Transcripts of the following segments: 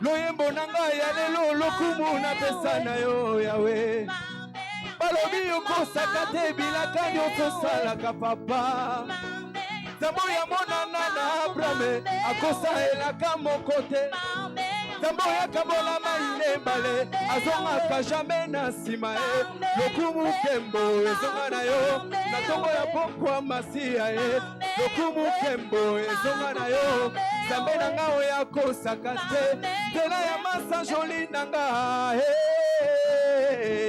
loyembo nanga ya lelo lokumu na pesa na yo Yawe balobi okosaka te bilaka nyonso salaka papa Zambo ya monana na Abraham akosalelaka moko te Zambo ya kabola maine mbale azongaka jamais na nsima ye lokumu kembo ezonga na yo na tongo ya pokwa masiya ye lokumu kembo ezonga na yo Zambe na nga oyo akosaka te nzela ya masa joli na nga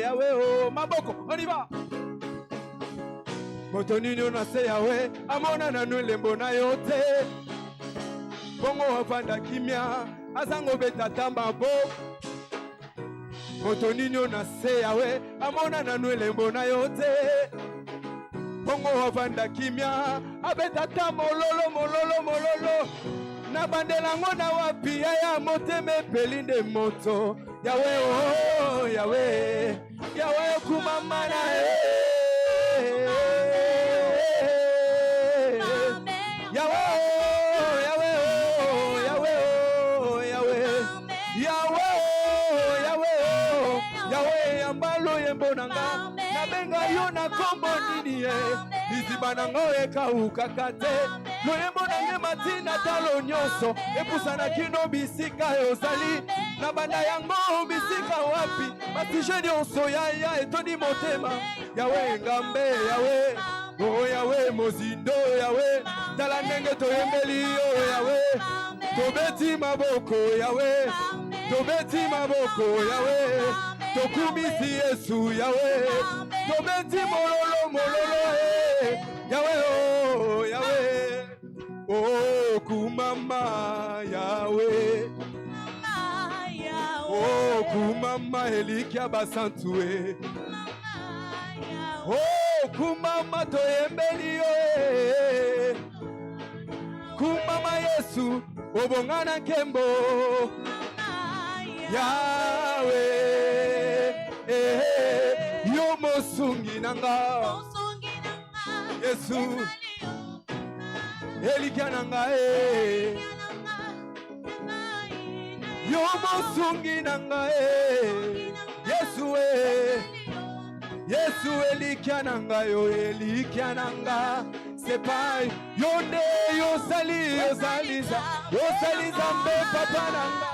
Yawe o maboko on y va moto nini na se Yawe amona na nulembo na yo te bongo wafanda kimia azango betata mabo moto nini na se Yawe amona na nulembo na yo te bongo wafanda kimia abetata mololo mololo mololo na bandelango na wapi ya moteme pelinde moto Yawe oh Yawe Yawe kumama na Yawe oh Yawe oh Yawe oh Yawe Yawe oh Yawe oh Yawe yambalo yembonanga na benga yo na kombo nini iziba na ngoe kauka te loyembo nange matina talo nyonso epusana kino bisika yozali na banda yango bisika wapi matije nyonso ya etoni motema Yawe ngambe Yawe oh Yawe mozindo Yawe tala ndenge toyembeli yo Yawe tobeti maboko Yawe tobeti maboko Yawe tokumisi Yesu Yawe tobeti mololo mololo Yawe oh Yawe oh kumama Yawe oh kumama elikia basantue oh kumama toyembeli yo kumama Yesu obongana kembo Yawe yo mosungi nanga Yesu elikia nanga yo mosungi nanga Yesu Yesu elikia nanga yo elikia nanga sepai yonde yosaliza mbe papa nanga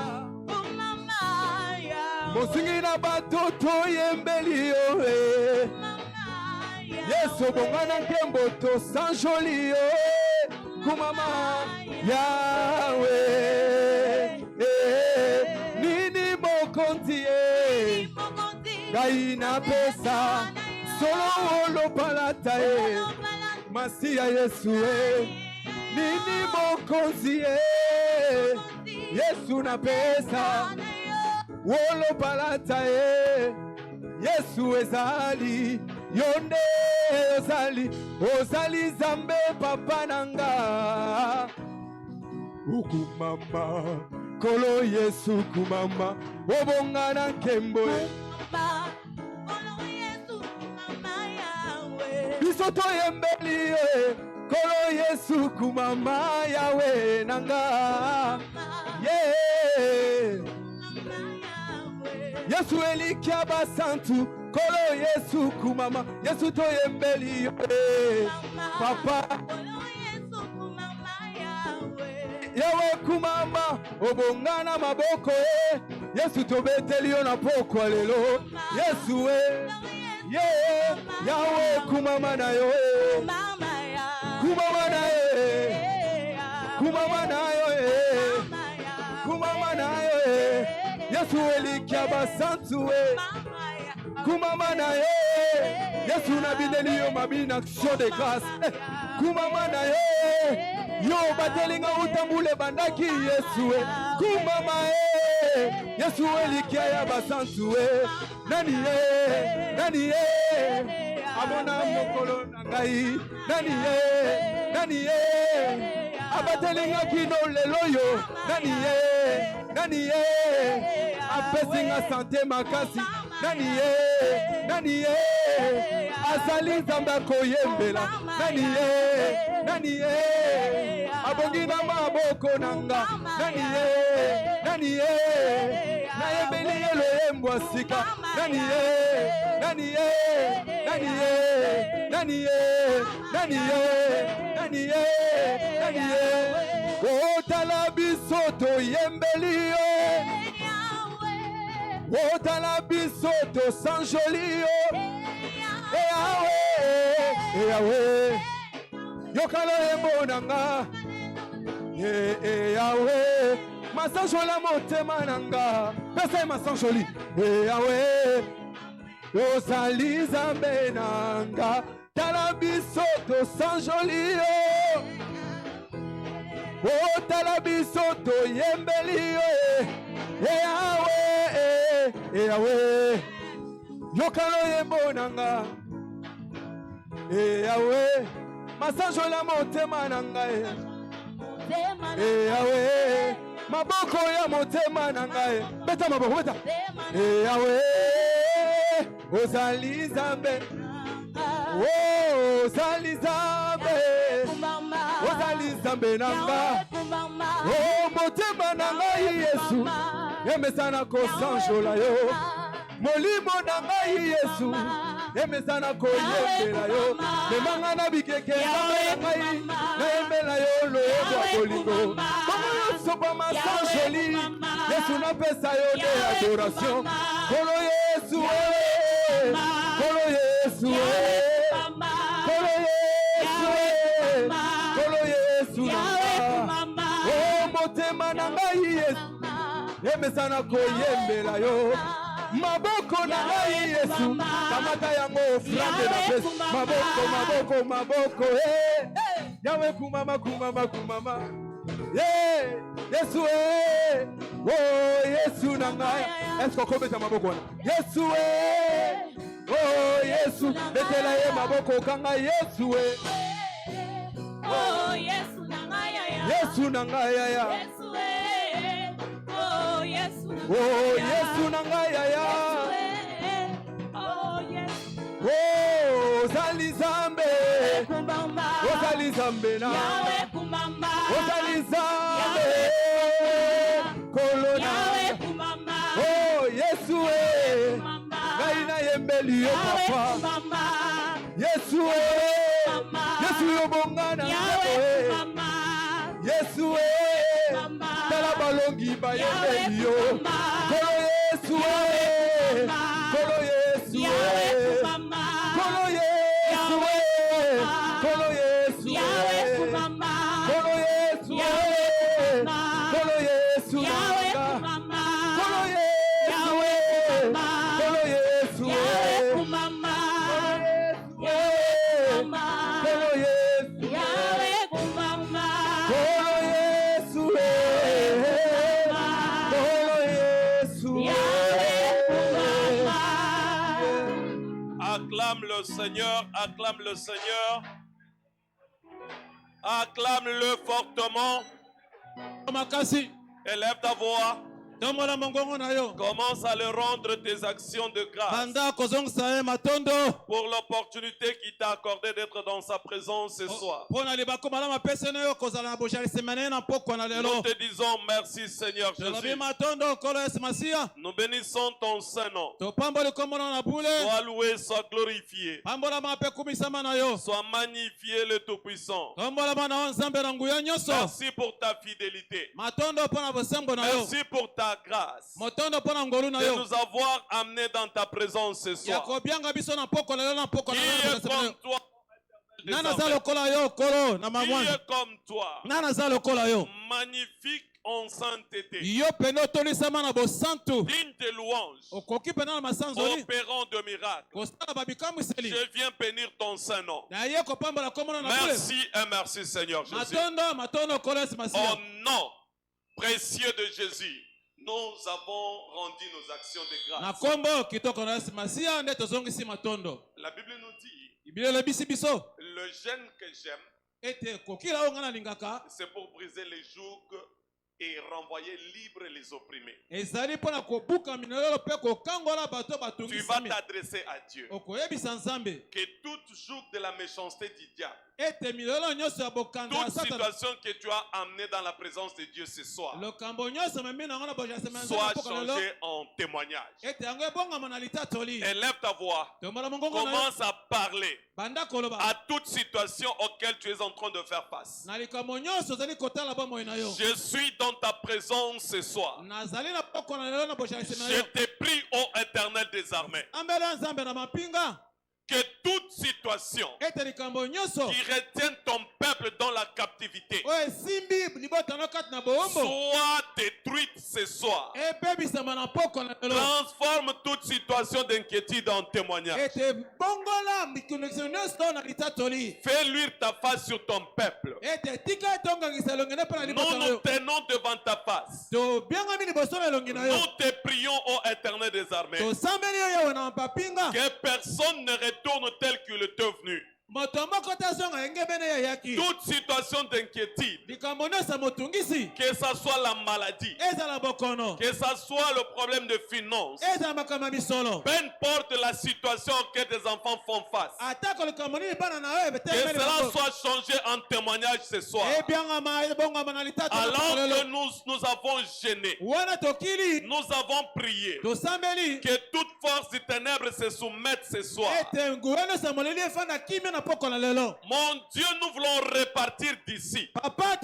mosungi na batoto yembeli yo Yesu bongana nkembo to sanjoli yo kumama Yawe nini mokonzi gai na pesa solo olopalata Masia Yesu nini mokonzi Yesu na pesa olopalata Yesu ezali yonde ozali zambe papa nanga ukumama kolo Yesu kumama obongana nkembo biso toyembeli kolo Yesu kumama Yawe nanga Yesu elikia basantu kolo Yesu kumama Yesu toyembeli yo papa Yawe kumama obongana maboko Yesu tobeteli yo na pokwa lelo Yesu Yawe kumama na yo kumama na kumama na yo kumama na yo Yesu elikia basantu kumama na Yesu na bideli yo mabina action de grâce kumama na yo batelinga utambule bandaki Yesu kumama Yesu elikia ya basantu nani amona mokolo na ngai nani abatelinga kino lelo yo nani apesinga sante makasi nani azali nzambe koyembela nani abongi na maboko nanga nani mbwa sika. Nani ye, nani ye, nani ye, nani ye, nani ye, nani ye, nani ye. O tala biso to yembeli yo. O tala biso to sanjoli yo. Yahweh, yokalo ebonanga. Yahweh, masanjola motema nanga. Pesa masanjoli. Yahweh, osali Nzambe nanga. Tala biso to sanjoli yo. O tala biso to yembeli yo. Yahweh, Yahweh, yokalo ebonanga. Yahweh, masanjola motema nanga. Yahweh, maboko ya motema nanga. Beta maboko beta. Yahweh, ozali Nzambe. Oh, ozali Nzambe. Ozali Nzambe nanga. Oh, motema nanga Yesu. Yemesana ko sanjola yo. Molimo nanga Yesu. Yemesana ko yembela yo. Memanga na bikeke ngai na yembela yo lo yo bolingo. Bongo yo sopa masanjoli. Yesu na pesa yo de adoration. Kolo Yesu Kolo Yesu Kolo Yesu Kolo Yesu Oh motema nanga Yesu. Yemesana ko yembela yo. Maboko na ngai Yesu. Kamata yango ofrande na pesa. Maboko, maboko, maboko. Yahweh kumama, kumama, kumama. Yesu oh Yesu na ngai. Est-ce qu'on kometa maboko wana? Yesu oh Yesu. Betela ye maboko kanga Yesu oh Yesu na ngai ya. Yesu na ngai ya. Oh Yesu na ngai. Oh Yesu na ngai ya. Oh Yesu. Oh ozali Nzambe. Ozali Nzambe na. Yahweh kumamba. Ozali Nzambe. Kolona. Yahweh kumamba. Oh Yesu ngai na yembeli yo papa. Yesu Yesu yo bongana. Yesu tala balongi ba yembeli yo. Kolo Yesu Kolo Yesu Kolo Yesu Kolo Yesu Kolo Yesu Kolo Yesu Kolo Yesu Kolo Yesu Kolo Yesu Acclame le Seigneur, acclame le Seigneur, acclame-le fortement. Élève ta voix. Commence à leur rendre tes actions de grâce pour l'opportunité qu'il t'a accordé d'être dans sa présence ce soir. Nous te disons merci Seigneur Jésus. Nous bénissons ton Saint-Nom. Sois loué, sois glorifié. Sois magnifié le Tout-Puissant. Merci pour ta fidélité. Merci pour ta grâce de nous avoir amenés dans ta présence ce soir. Qui est comme toi? Qui est comme toi? Magnifique en sainteté, digne de louange, opérant de miracles. Je viens bénir ton Saint-Nom. Merci et merci Seigneur Jésus. Au nom précieux de Jésus, nous avons rendu nos actions de grâce. La Bible nous dit, le jeûne que j'aime, c'est pour briser les jougs et renvoyer libres les opprimés. Tu vas t'adresser à Dieu. Que toute joug de la méchanceté du diable Toute situation que tu as amenée dans la présence de Dieu ce soir soit changée en témoignage. Élève ta voix. Commence à parler à toute situation auquel tu es en train de faire face. Je suis dans ta présence ce soir. Je te prie, ô Éternel des armées, que toute situation qui retient ton peuple dans la captivité soit détruite ce soir. Transforme toute situation d'inquiétude en témoignage. Fais luire ta face sur ton peuple. Nous nous tenons devant ta face. Nous te prions, ô Éternel des armées, que personne ne retourne tel qu'il était venu. Toute situation d'inquiétude, que ce soit la maladie, que ce soit le problème de finances, peu importe la situation auquel tes enfants font face, que cela soit changé en témoignage ce soir. Alors que nous avons gêné, nous avons prié, que toute force du ténèbre se soumette ce soir. Mon Dieu, nous voulons repartir d'ici avec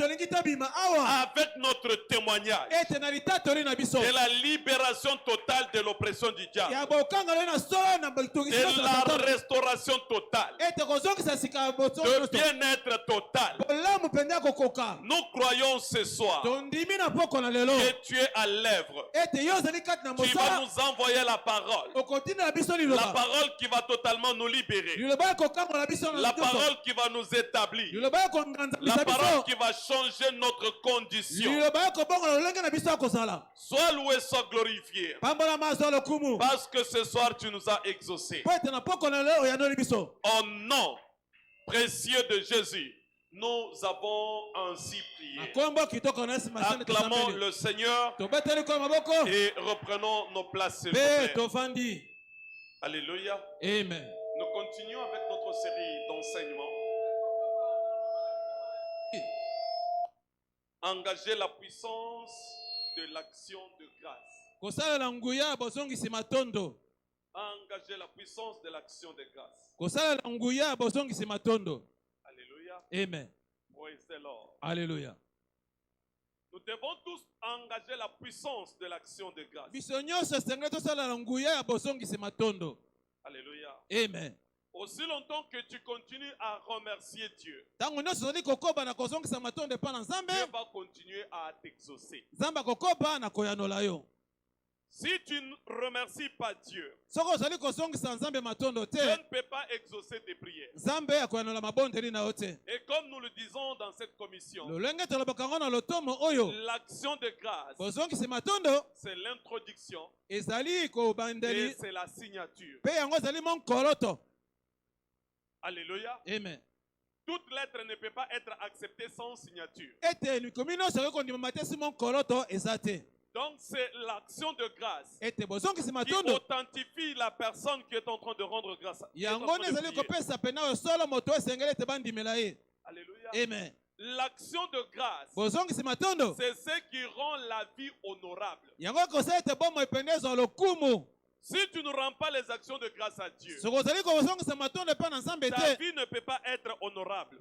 notre témoignage de la libération totale de l'oppression du diable, de la restauration totale, de bien-être total. Nous croyons ce soir que tu es à l'œuvre. Tu vas nous envoyer la parole qui va totalement nous libérer, la parole qui va nous établir, la parole qui va changer notre condition. Sois loué, sois glorifié, parce que ce soir tu nous as exaucés. Au nom précieux de Jésus, nous avons ainsi prié. Acclamons le Seigneur et reprenons nos places, s'il vous plaît. Alléluia. Amen. Nous continuons avec notre série d'enseignements. Engager la puissance de l'action de grâce. Engager la puissance de l'action de grâce. Alléluia. Amen. Praise the Lord. Alléluia. Nous devons tous engager la puissance de l'action de grâce. Alléluia. Amen. Aussi longtemps que tu continues à remercier Dieu, Dieu va continuer à t'exaucer. Si tu ne remercies pas Dieu, Dieu ne peut pas exaucer tes prières. Et comme nous le disons dans cette commission, l'action de grâce, c'est l'introduction et c'est la signature. Alléluia. Amen. Toute lettre ne peut pas être acceptée sans signature. Donc c'est l'action de grâce qui authentifie la personne qui est en train de rendre grâce. Alléluia. Amen. L'action de grâce, c'est ce qui rend la vie honorable. Si tu ne rends pas les actions de grâce à Dieu, ta vie ne peut pas être honorable.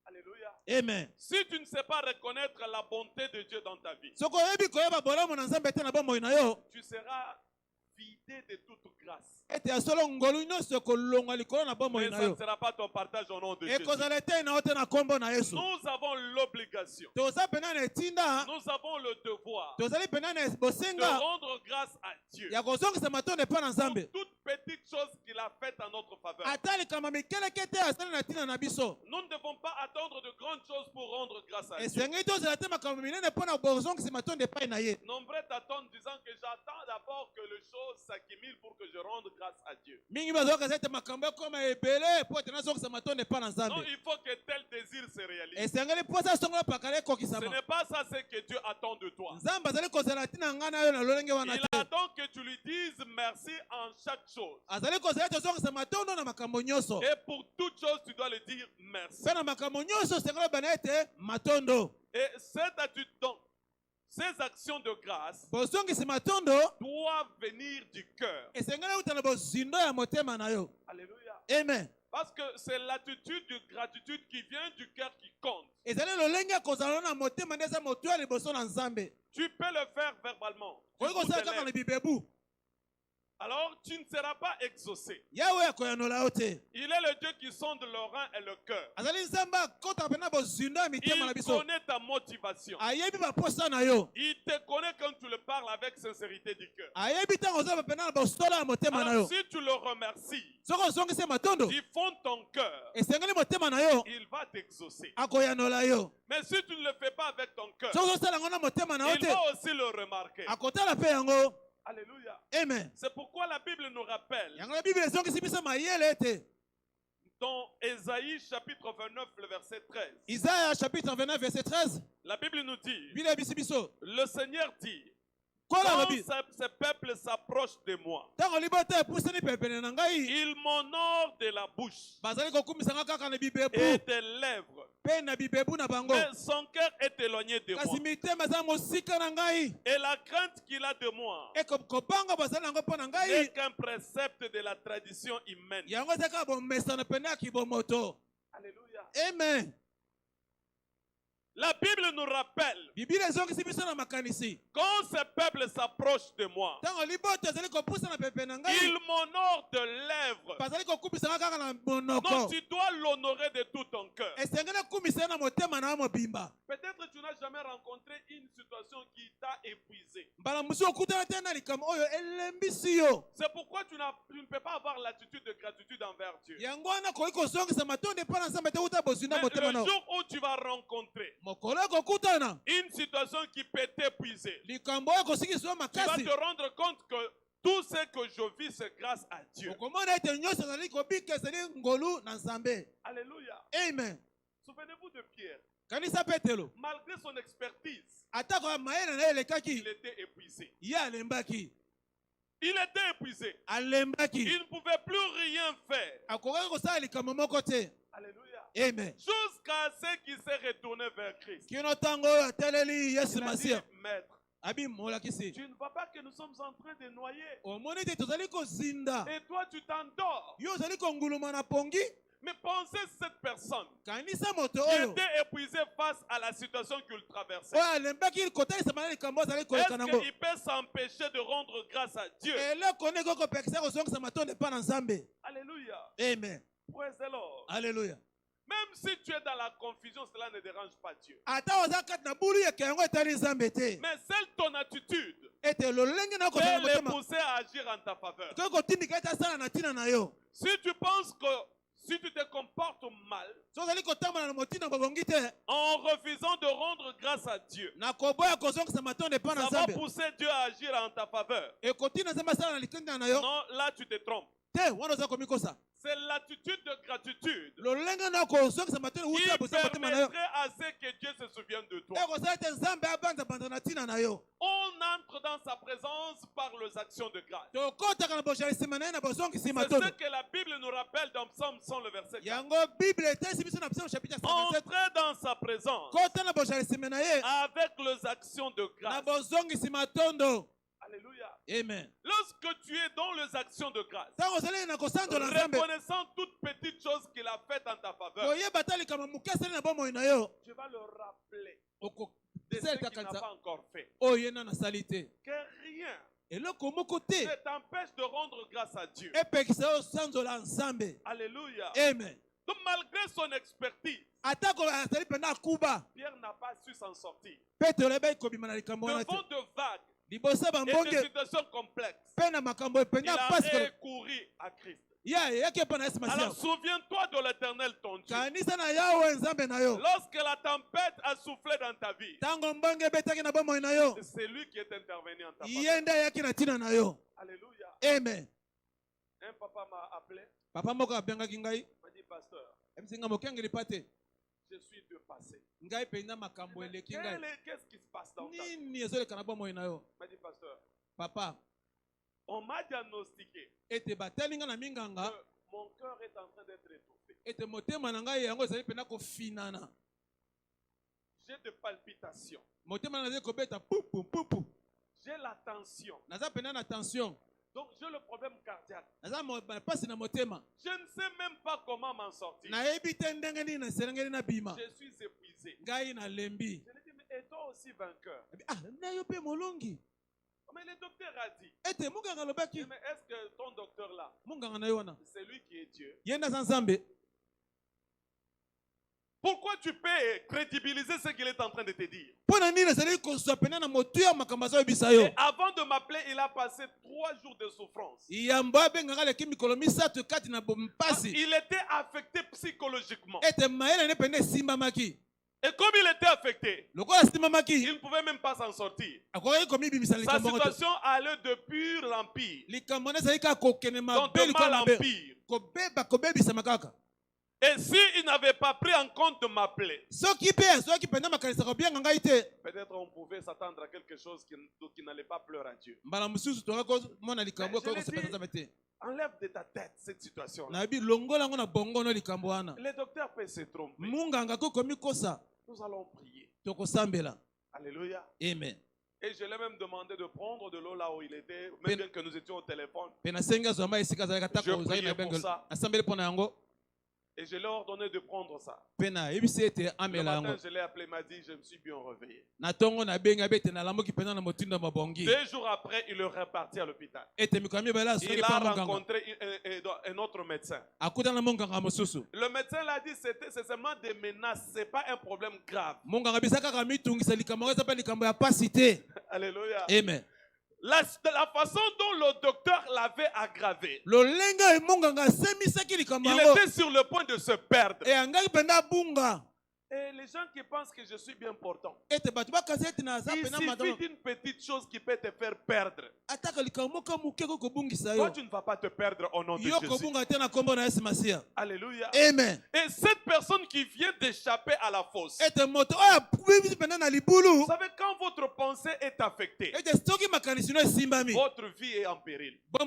Alléluia. Amen. Si tu ne sais pas reconnaître la bonté de Dieu dans ta vie, tu seras vidé de toute grâce. Mais ça ne sera pas ton partage au nom de Jésus. Nous avons l'obligation, nous avons le devoir de rendre grâce à Dieu pour toute petite chose qu'il a faite en notre faveur. Nous ne devons pas attendre de grandes choses pour rendre grâce à Dieu. Nombreux t'attendent disant que j'attends d'abord que les choses s'accumulent pour que je rende grâce à Dieu. Non, il faut que tel désir se réalise. Ce n'est pas ça ce que Dieu attend de toi. Il attend que tu lui dises merci en chaque chose. Et pour toute chose, tu dois le dire merci. Et cette attitude, donc, ces actions de grâce doivent venir du cœur. Alléluia. Amen. Parce que c'est l'attitude de gratitude qui vient du cœur qui compte. Tu peux le faire verbalement. Alors tu ne seras pas exaucé. Il est le Dieu qui sonde le rein et le cœur. Il connaît ta motivation. Il te connaît quand tu le parles avec sincérité du cœur. Alors si tu le remercies du fond de ton cœur, il va t'exaucer. Mais si tu ne le fais pas avec ton cœur, il va aussi le remarquer. Alléluia. Amen. C'est pourquoi la Bible nous rappelle dans Ésaïe chapitre 29, le verset 13. Isaïe chapitre 29, verset 13. La Bible nous dit, le Seigneur dit, quand ce peuple s'approche de moi, il m'honore de la bouche et des lèvres, mais son cœur est éloigné de moi. Et la crainte qu'il a de moi n'est qu'un précepte de la tradition humaine. Alléluia. Amen. La Bible nous rappelle, quand ce peuple s'approche de moi, il m'honore de lèvres. Donc tu dois l'honorer de tout ton cœur. Peut-être tu n'as jamais rencontré une situation qui t'a épuisé. C'est pourquoi tu ne peux pas avoir l'attitude de gratitude envers Dieu. Mais le jour où tu vas rencontrer une situation qui peut t'épuiser, tu vas te rendre compte que tout ce que je vis, c'est grâce à Dieu. Alléluia. Amen. Souvenez-vous de Pierre. Malgré son expertise, il était épuisé. Il était épuisé. Il ne pouvait plus rien faire. Alléluia. Amen. Jusqu'à ce qu'il s'est retourné vers Christ. Il a dit, Maître, tu ne vois pas que nous sommes en train de noyer. Et toi, tu t'endors. Mais pensez cette personne qui était épuisée face à la situation qu'il traversait. Est-ce qu'il peut s'empêcher de rendre grâce à Dieu? Alléluia. Amen. Praise the Lord. Alléluia. Même si tu es dans la confusion, cela ne dérange pas Dieu. Mais seule ton attitude peut les pousser à agir en ta faveur. Si tu penses que si tu te comportes mal, en refusant de rendre grâce à Dieu, ça va pousser Dieu à agir en ta faveur. Non, là tu te trompes. C'est l'attitude de gratitude qui permettrait à ce que Dieu se souvienne de toi. On entre dans sa présence par les actions de grâce. C'est ce que la Bible nous rappelle dans Psaume 100, le verset 4. Entrez dans sa présence avec les actions de grâce. Alléluia. Amen. Lorsque tu es dans les actions de grâce, reconnaissant toute petite chose qu'il a faite en ta faveur, tu vas le rappeler de ce qu'il n'a pas encore fait. Que rien ne t'empêche de rendre grâce à Dieu. Alléluia. Amen. Donc malgré son expertise, Pierre n'a pas su s'en sortir. Devant de vagues et des situations complexes, il a recouru à Christ. Alors souviens-toi de l'Éternel ton Dieu. Lorsque la tempête a soufflé dans ta vie, c'est lui qui est intervenu en ta faveur. Alléluia. Amen. Un papa m'a appelé. Papa m'a dit, pasteur, je suis de passé. Qu'est-ce qui se passe dans ta vie? Il m'a dit, pasteur, Papa, On m'a diagnostiqué ete batalinga na minganga que mon cœur est en train d'être étouffé. ete motema na ngai yango ezali pena kofinana. J'ai des palpitations. Motema na zali kobeta pupu pupu. J'ai la tension. Naza pena na tension. Donc j'ai le problème cardiaque. Naza pasi na motema. Je ne sais même pas comment m'en sortir. Na ebite ndenge ni na serengeli na bima. Je suis épuisé. Ngai na lembi. Je lui dis, mais et toi aussi vainqueur? Ah, na yo pe molongi. Mais le docteur a dit. Ete munganga lobaki. Mais est-ce que ton docteur là, munganga na yo wana, c'est lui qui est Dieu? Yenda sanzambe. Pourquoi tu peux crédibiliser ce qu'il est en train de te dire? Et avant de m'appeler, il a passé 3 jours de souffrance. Il était affecté psychologiquement. Et comme il était affecté, il ne pouvait même pas s'en sortir. Sa situation allait de pur empire. Donc de mal empire. Et s'il n'avait pas pris en compte de m'appeler, peut-être on pouvait s'attendre à quelque chose qui n'allait pas pleurer à Dieu. Enlève de ta tête cette situation. Le docteur peut se tromper. Nous allons prier. Alléluia. Amen. Et je l'ai même demandé de prendre de l'eau là où il était, même bien que nous étions au téléphone. Je priais pour ça. Et je l'ai ordonné de prendre ça. Le matin, je l'ai appelé, il m'a dit, je me suis bien réveillé. 2 jours après, il est reparti à l'hôpital. Il a rencontré un autre médecin. Le médecin l'a dit, c'est seulement des menaces, ce n'est pas un problème grave. Alléluia. Amen. La façon dont le docteur l'avait aggravé, il était sur le point de se perdre. Et les gens qui pensent que je suis bien portant, il suffit d'une petite chose qui peut te faire perdre. Toi, tu ne vas pas te perdre au nom de Jésus. Alléluia. Amen. Et cette personne qui vient d'échapper à la fosse, vous savez, quand votre pensée est affectée, votre vie est en péril. Peu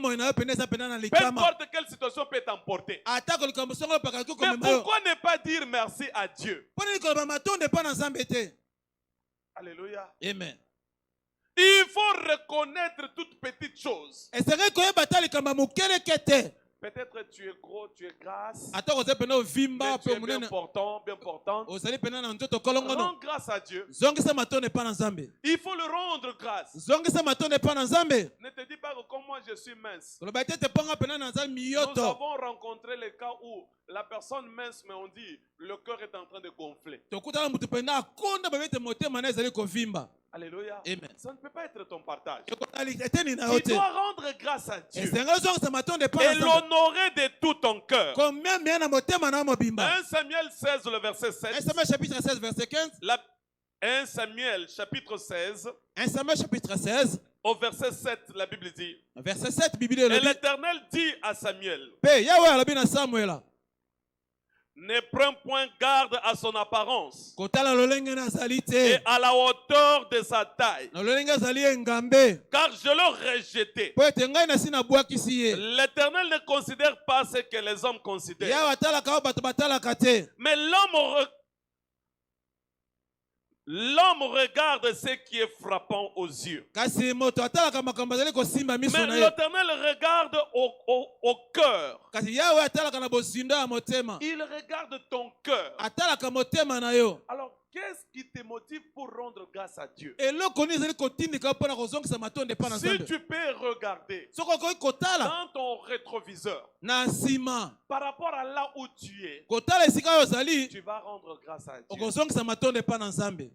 importe quelle situation peut t'emporter. Mais pourquoi ne pas dire merci à Dieu? Alléluia. Amen. Il faut reconnaître toute petite chose. Peut-être tu es gros, tu es grasse, mais tu es bien portant, bien portante. Rends grâce à Dieu. Il faut le rendre grâce. Ne te dis pas que comme moi je suis mince. Nous avons rencontré les cas où la personne mince, mais on dit le cœur est en train de gonfler. Alléluia. Amen. Ça ne peut pas être ton partage. Tu dois rendre grâce à Dieu et l'honorer de tout ton cœur. 1 Samuel 16, le verset 7. 1 Samuel chapitre 16, verset 15. 1 Samuel chapitre 16. 1 Samuel chapitre 16. Au verset 7, la Bible dit. Verset 7, Bible. Et l'Éternel dit à Samuel. Ne prends point garde à son apparence et à la hauteur de sa taille, car je l'ai rejeté. L'Éternel ne considère pas ce que les hommes considèrent. Mais l'homme regarde ce qui est frappant aux yeux. Mais l'Éternel regarde au cœur. Il regarde ton cœur. Alors, qu'est-ce qui te motive pour rendre grâce à Dieu? Si tu peux regarder dans ton rétroviseur par rapport à là où tu es, tu vas rendre grâce à Dieu.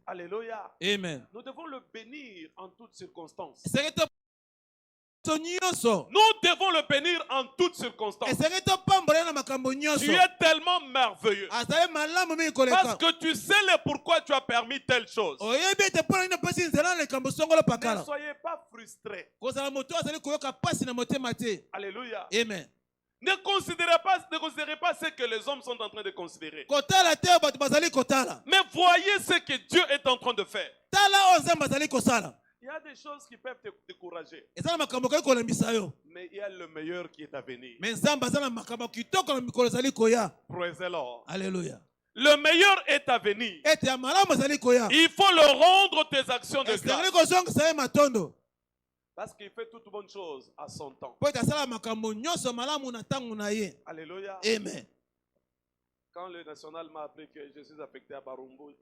Alléluia. Amen. Nous devons le bénir en toutes circonstances. Nous devons le bénir en toutes circonstances. Tu es tellement merveilleux. Parce que tu sais le pourquoi tu as permis telle chose. Ne soyez pas frustrés. Alléluia. Amen. Ne considérez pas ce que les hommes sont en train de considérer. Mais voyez ce que Dieu est en train de faire. Il Il y a des choses qui peuvent te décourager. Mais il y a le meilleur qui est à venir. Praise the Lord. Alléluia. Le meilleur est à venir. Il faut le rendre tes actions de grâce. Parce qu'il fait toute bonne chose à son temps. Alléluia. Amen. Quand le national m'a appris que je suis affecté à Barumbu,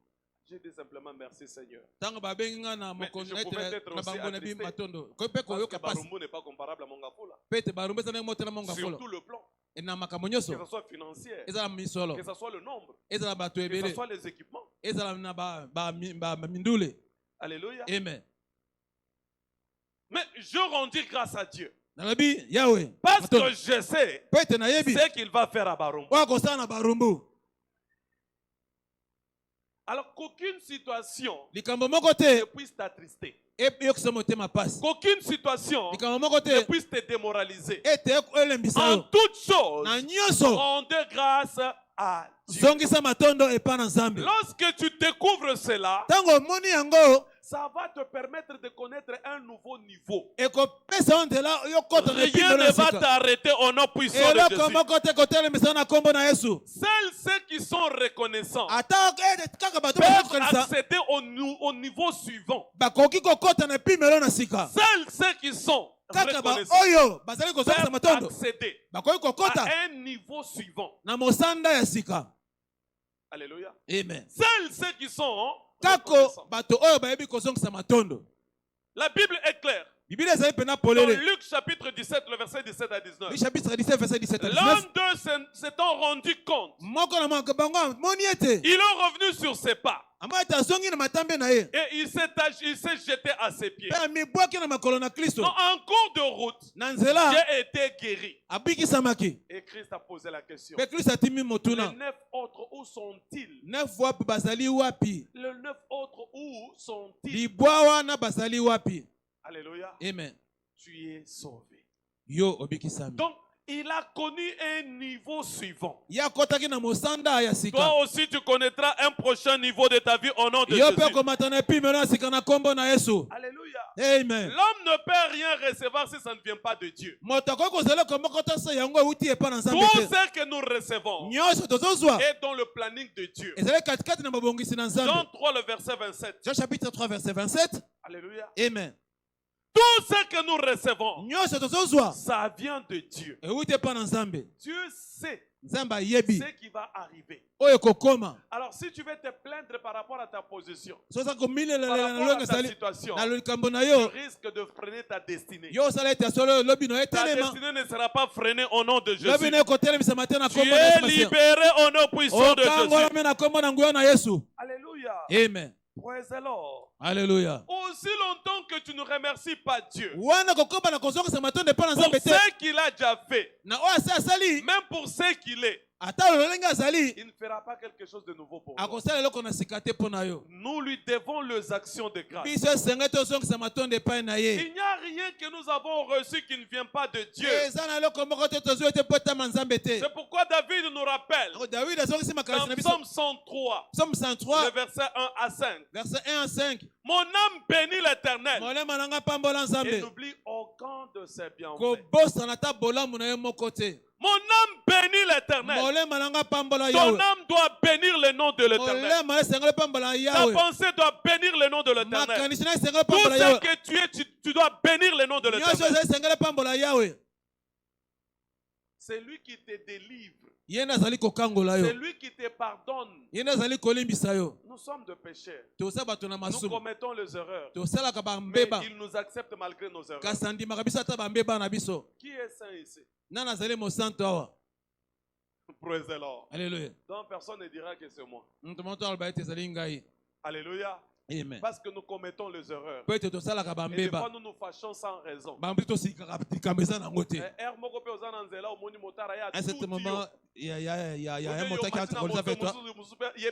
j'ai dit simplement merci Seigneur. Mais je pouvais être aussi attristé. Parce que Barumbu n'est pas comparable à Mongafula. Sur tout le plan. Que ce soit financier, que ce soit le nombre, que ce soit les équipements. Alléluia. Amen. Mais je rendis grâce à Dieu. Parce que je sais ce qu'il va faire à Barumbu. Alors qu'aucune situation ne puisse t'attrister. Qu'aucune situation ne puisse te démoraliser. En toutes choses, rendez grâce à Dieu. Lorsque tu découvres cela, ça va te permettre de connaître un nouveau niveau. Rien ne va t'arrêter au nom puissant de Jésus. Seuls ceux qui sont reconnaissants peuvent accéder au niveau suivant. Seuls ceux qui sont reconnaissants peuvent accéder à un niveau suivant. Alléluia. Amen. Seuls ceux qui sont la Bible est claire. Dans Luc chapitre 17, le verset 17 à 19. L'un d'eux s'étant rendu compte, il est revenu sur ses pas. Et il s'est jeté à ses pieds. En cours de route, j'ai été guéri. Et Christ a posé la question. Les 9 autres, où sont-ils? Les 9 autres, où sont-ils? Alléluia. Amen. Tu es sauvé. Donc, il a connu un niveau suivant. Toi aussi, tu connaîtras un prochain niveau de ta vie au nom de Jésus. Alléluia. Amen. L'homme ne peut rien recevoir si ça ne vient pas de Dieu. Tout ce que nous recevons est dans le planning de Dieu. Jean 3, le verset 27. Jean chapitre 3, verset 27. Alléluia. Amen. Tout ce que nous recevons, ça vient de Dieu. Dieu sait ce qui va arriver. Alors si tu veux te plaindre par rapport à ta position, par rapport à ta situation, tu risques de freiner ta destinée. Ta destinée ne sera pas freinée au nom de Jésus. Tu es libéré au nom puissant de Jésus. Alléluia. Amen. Praise the Lord. Alléluia. Aussi longtemps que tu ne remercies pas Dieu pour ce ce qu'il a déjà fait, même pour ce qu'il est, il ne fera pas quelque chose de nouveau pour nous. Nous lui devons les actions de grâce. Il n'y a rien que nous avons reçu qui ne vient pas de Dieu. C'est pourquoi David nous rappelle dans Psaume 103, le verset 1 à 5. Verset 1 à 5. Mon âme bénit l'Éternel et n'oublie aucun de ses bienfaits. Mon âme bénit l'Éternel. Ton âme doit bénir le nom de l'Éternel. Ta pensée doit bénir le nom de l'Éternel. Tout ce que tu es, tu dois bénir le nom de l'Éternel. C'est lui qui te délivre. C'est lui qui te pardonne. Nous sommes de pécheurs. Nous commettons les erreurs. Mais il nous accepte malgré nos erreurs. Qui est saint ici? Praise the Lord. Alléluia. Donc personne ne dira que c'est moi. Alléluia. Amen. Parce que nous commettons les erreurs. Et des fois nous nous fâchons sans raison. À ce moment, il y a un moteur qui entre collision avec toi. Il y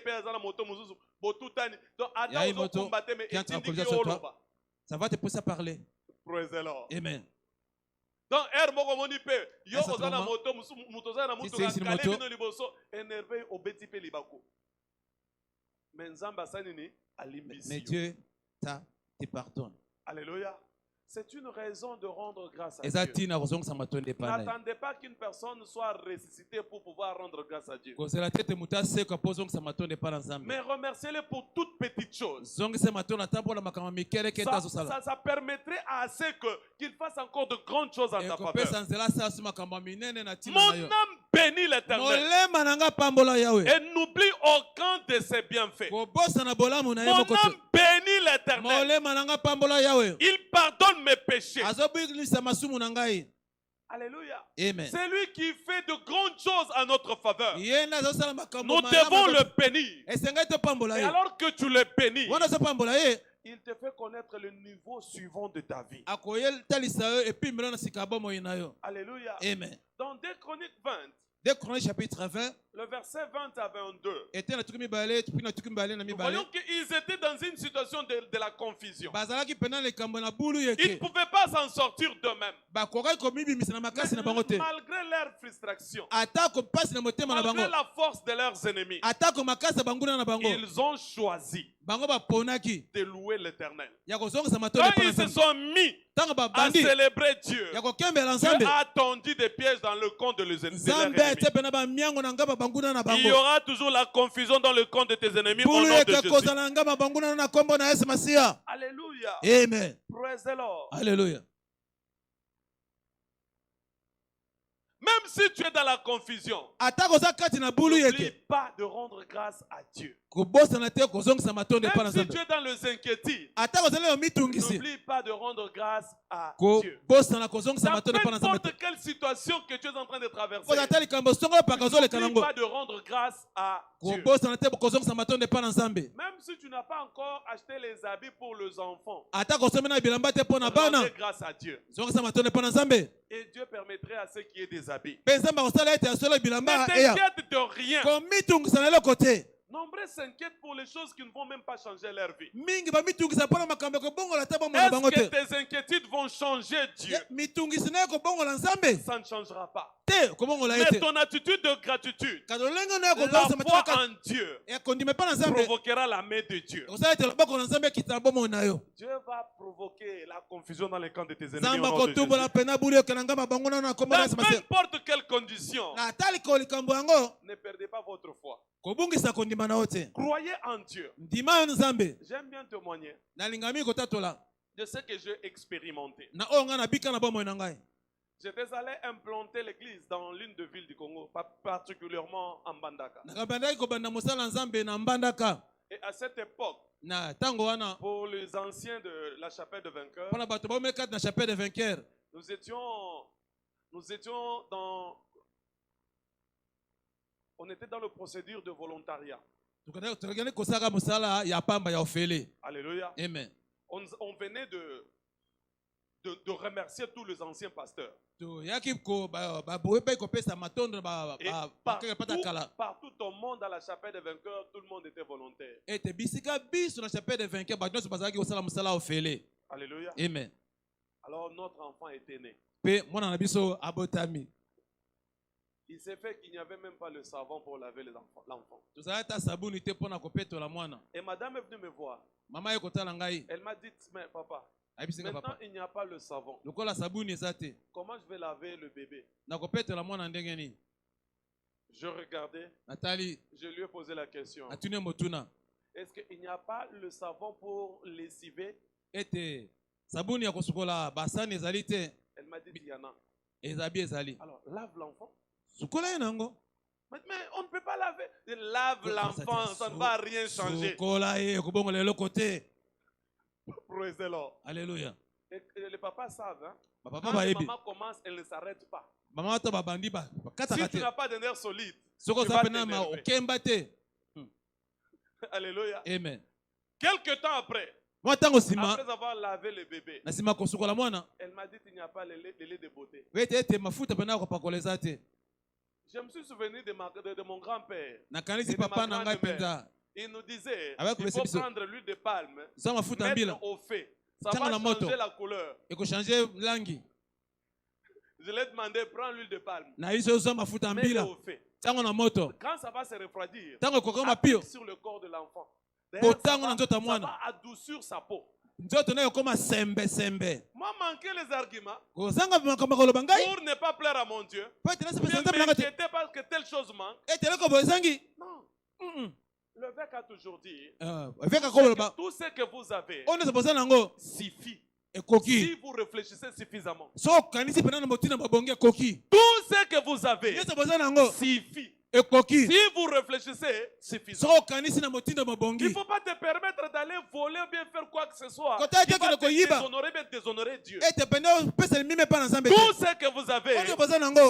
a une moto qui entre en collision avec toi. Ça va te pousser à parler. Praise the Lord. Amen. Donc, mais Dieu te pardonne. Alléluia. C'est une raison de rendre grâce à Dieu. N'attendez pas qu'une personne soit ressuscitée pour pouvoir rendre grâce à Dieu. Mais remerciez-le pour toutes petites choses. Ça permettrait à ce qu'il fasse encore de grandes choses en ta faveur. Mon âme bénit l'Éternel et n'oublie aucun de ses bienfaits. Mon âme bénit l'Éternel. Il pardonne mes péchés. Alléluia. Amen. C'est lui qui fait de grandes choses en notre faveur. Nous devons le bénir. Et alors que tu le bénis, il te fait connaître le niveau suivant de ta vie. Alléluia. Amen. Dans 2 Chroniques 20, 2 Chroniques chapitre 20, le verset 20 à 22, nous voyons qu'ils étaient dans une situation de la confusion. Ils Ils ne pouvaient pas s'en sortir d'eux-mêmes. Malgré leur frustration, malgré la force de leurs ennemis, ils ont choisi de louer l'Éternel. Quand ils se sont mis à célébrer Dieu, Dieu a tendu des pièges dans le camp de leurs ennemis. Il y aura toujours la confusion dans le camp de tes ennemis au nom de Jésus. Alléluia. Amen. Praise the Lord. Alléluia. Même si tu es dans la confusion, n'oublie pas de rendre grâce à Dieu. Même si tu es dans les inquiétudes, n'oublie pas de rendre grâce à Dieu. Dans n'importe quelle situation que tu es en train de traverser, n'oublie pas de rendre grâce à Dieu. Même si tu n'as pas encore acheté les habits pour les enfants, rends grâce à Dieu. Et Dieu permettrait à ceux qui aient des habits. Ne t'inquiète de rien. Nombreux s'inquiètent pour les choses qui ne vont même pas changer leur vie. Est-ce que tes inquiétudes vont changer Dieu? Ça ne changera pas. Mais ton attitude de gratitude, la foi en Dieu, provoquera la main de Dieu. Dieu va provoquer la confusion dans les camps de tes ennemis. Dans n'importe quelle condition, ne perdez pas votre foi. Croyez en Dieu. J'aime bien témoigner de ce que j'ai expérimenté. J'étais allé implanter l'église dans l'une des villes du Congo, particulièrement en Mbandaka. Et à cette époque, pour les anciens de la chapelle de vainqueurs, on était dans la procédure de volontariat. Alléluia. Amen. On venait de remercier tous les anciens pasteurs. Et partout au monde, dans la chapelle des vainqueurs, tout le monde était volontaire. Alléluia. Amen. Alors notre enfant était né. Il s'est fait qu'il n'y avait même pas le savon pour laver l'enfant. Et madame est venue me voir. Elle m'a dit, mais papa, maintenant il n'y a pas le savon. Comment je vais laver le bébé? Je regardais. Je lui ai posé la question. Est-ce qu'il n'y a pas le savon pour lessiver? Elle m'a dit, il y en a. Alors, lave l'enfant. Mais on ne peut pas laver. Lave l'enfant, ça ne va rien changer. Praise the Lord. Alléluia. Et les papas savent, hein? Quand maman commence, elle ne s'arrête pas. Si tu n'as pas de nerfs solides, tu vas t'énerver. Alléluia. Amen. Quelque temps après avoir lavé le bébé, elle m'a dit qu'il n'y a pas le lait de beauté. Je me suis souvenu de mon grand-père et de ma grand-mère. Il nous disait qu'il faut prendre l'huile de palme, mettre au feu. Ça va changer la couleur. Je l'ai demandé, prends l'huile de palme, mets-le au feu. Quand ça va se refroidir, applique sur le corps de l'enfant. Ça va adoucir sa peau. Moi, manquer les arguments pour ne ne pas plaire à mon Dieu. Ne m'inquiétez pas que telle chose manque. Non. Le L'évêque a toujours dit tout ce que vous avez suffit. Si vous réfléchissez suffisamment. Tout ce que vous avez suffit. Si vous réfléchissez suffisamment. Il ne faut pas te permettre d'aller voler ou bien faire quoi que ce soit. Qui va te déshonorer Dieu. Tout ce que vous avez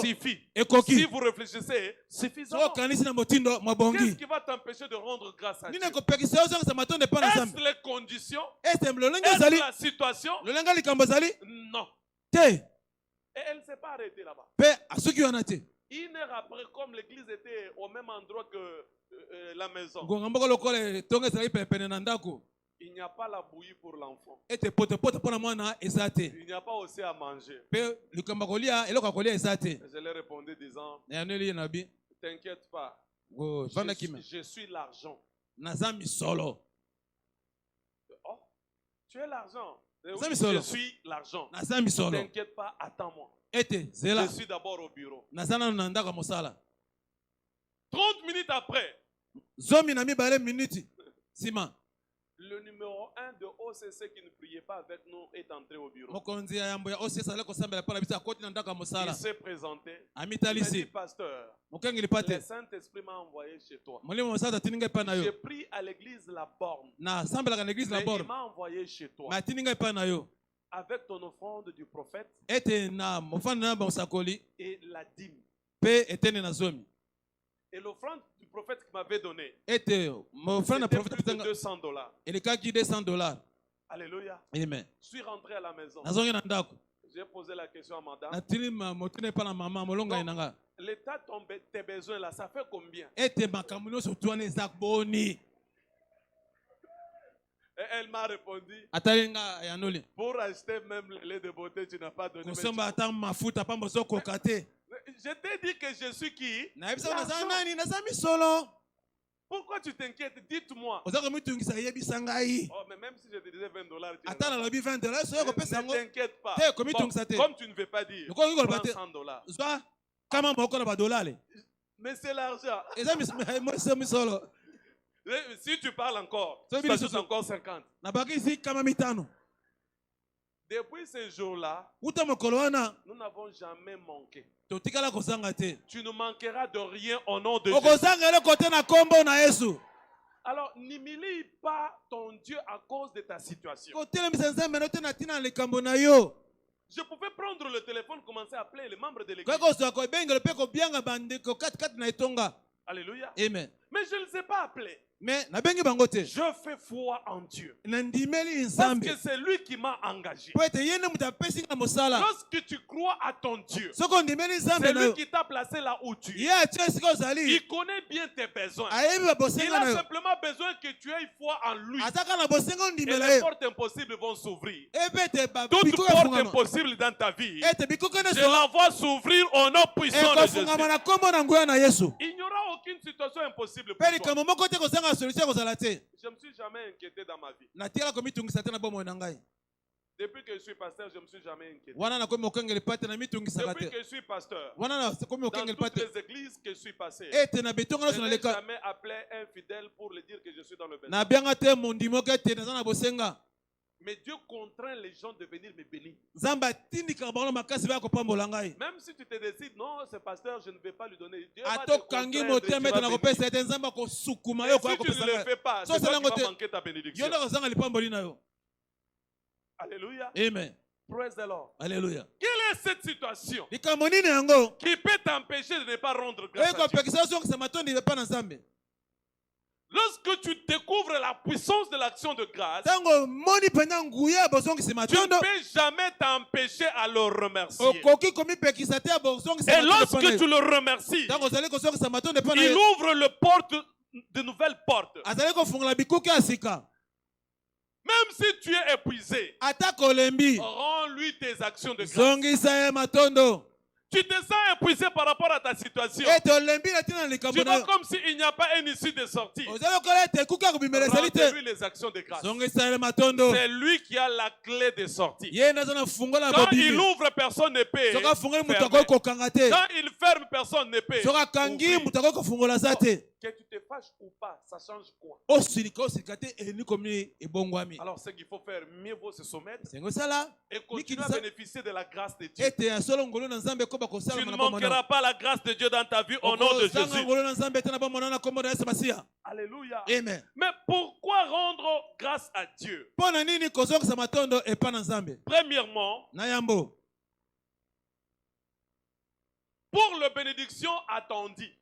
suffit. Si vous réfléchissez suffisamment. Qu'est-ce qui va t'empêcher de rendre grâce à Dieu? Est-ce les conditions? Est-ce la situation? Non. Et elle ne s'est pas arrêtée là-bas. 1 heure après, comme l'église était au même endroit que la maison, il n'y a pas la bouillie pour l'enfant. Il n'y a pas aussi à manger. Je leur répondais disant, t'inquiète pas, je suis l'argent. Oh, tu es l'argent. Oui, je suis l'argent. T'inquiète pas, attends-moi. Je suis d'abord au bureau. 30 minutes après, le numéro 1 de OCC qui ne priait pas avec nous est entré au bureau. Il s'est présenté. Il m'a dit, pasteur, le Saint-Esprit m'a envoyé chez toi. J'ai pris à l'église la borne. Il m'a envoyé chez toi. Avec ton offrande du prophète et la dîme. Et l'offrande du prophète qu'il m'avait donné, c'était plus de $200. Alléluia. Amen. Je suis rentré à la maison. J'ai posé la question à madame. Donc, l'état de tes besoins là, ça fait combien? Et elle m'a répondu, pour acheter même le lait de beauté, tu n'as pas donné. Je t'ai dit que je suis qui? Pourquoi tu t'inquiètes? Dites-moi. Oh, mais même si je te disais $20, tu ne t'inquiète pas. Bon, comme tu ne veux pas dire, prends $100. Mais c'est l'argent. Si tu parles encore, tu ajoutes encore 50. Depuis ce jour-là, nous n'avons jamais manqué. Tu ne manqueras de rien au nom de Jésus. Alors, n'humilie pas ton Dieu à cause de ta situation. Je pouvais prendre le téléphone, commencer à appeler les membres de l'église. Alléluia. Amen. Mais je ne les ai pas appelés. Je fais foi en Dieu. Parce que c'est lui qui m'a engagé. Lorsque tu crois à ton Dieu, c'est lui qui t'a placé là où tu es. Il connaît bien tes besoins. Il a simplement besoin que tu aies foi en lui. Et les portes impossibles vont s'ouvrir. Toute porte impossible dans ta vie, je la vois s'ouvrir au nom puissant de Jésus. Il n'y aura aucune situation impossible pour toi. Je ne me suis jamais inquiété dans ma vie. Depuis que je suis pasteur, je ne me suis jamais inquiété. Depuis que je suis pasteur, dans toutes les églises que je suis passé, je n'ai jamais appelé un fidèle pour lui dire que je suis dans le besoin. Mais Dieu contraint les gens de venir me bénir. Même si tu te décides, non, ce pasteur, je ne vais pas lui donner. Dieu va te contraindre, tu vas bénir. Et si tu ne le fais pas, c'est toi qui vas manquer ta bénédiction. Alléluia. Amen. Praise the Lord. Alléluia. Quelle est cette situation qui peut t'empêcher de ne pas rendre grâce à Dieu? Lorsque tu découvres la puissance de l'action de grâce, tu ne peux jamais t'empêcher à le remercier. Et lorsque tu le remercies, il ouvre de nouvelles portes. Même si tu es épuisé, rends-lui tes actions de grâce. Tu te sens épuisé par rapport à ta situation. Tu vois comme s'il n'y a pas une issue de sortie. Rends-lui les actions de grâce. C'est lui qui a la clé de sortie. Quand il ouvre, personne ne peut fermer. Quand il ferme, personne ne peut ouvrir. Que tu te fâches ou pas, ça change quoi? Alors ce qu'il faut faire, mieux vaut se soumettre et continuer à bénéficier de la grâce de Dieu. Tu ne manqueras pas la grâce de Dieu dans ta vie au nom de Jésus. Alléluia. Amen. Mais pourquoi rendre grâce à Dieu? Premièrement, pour la bénédiction attendue.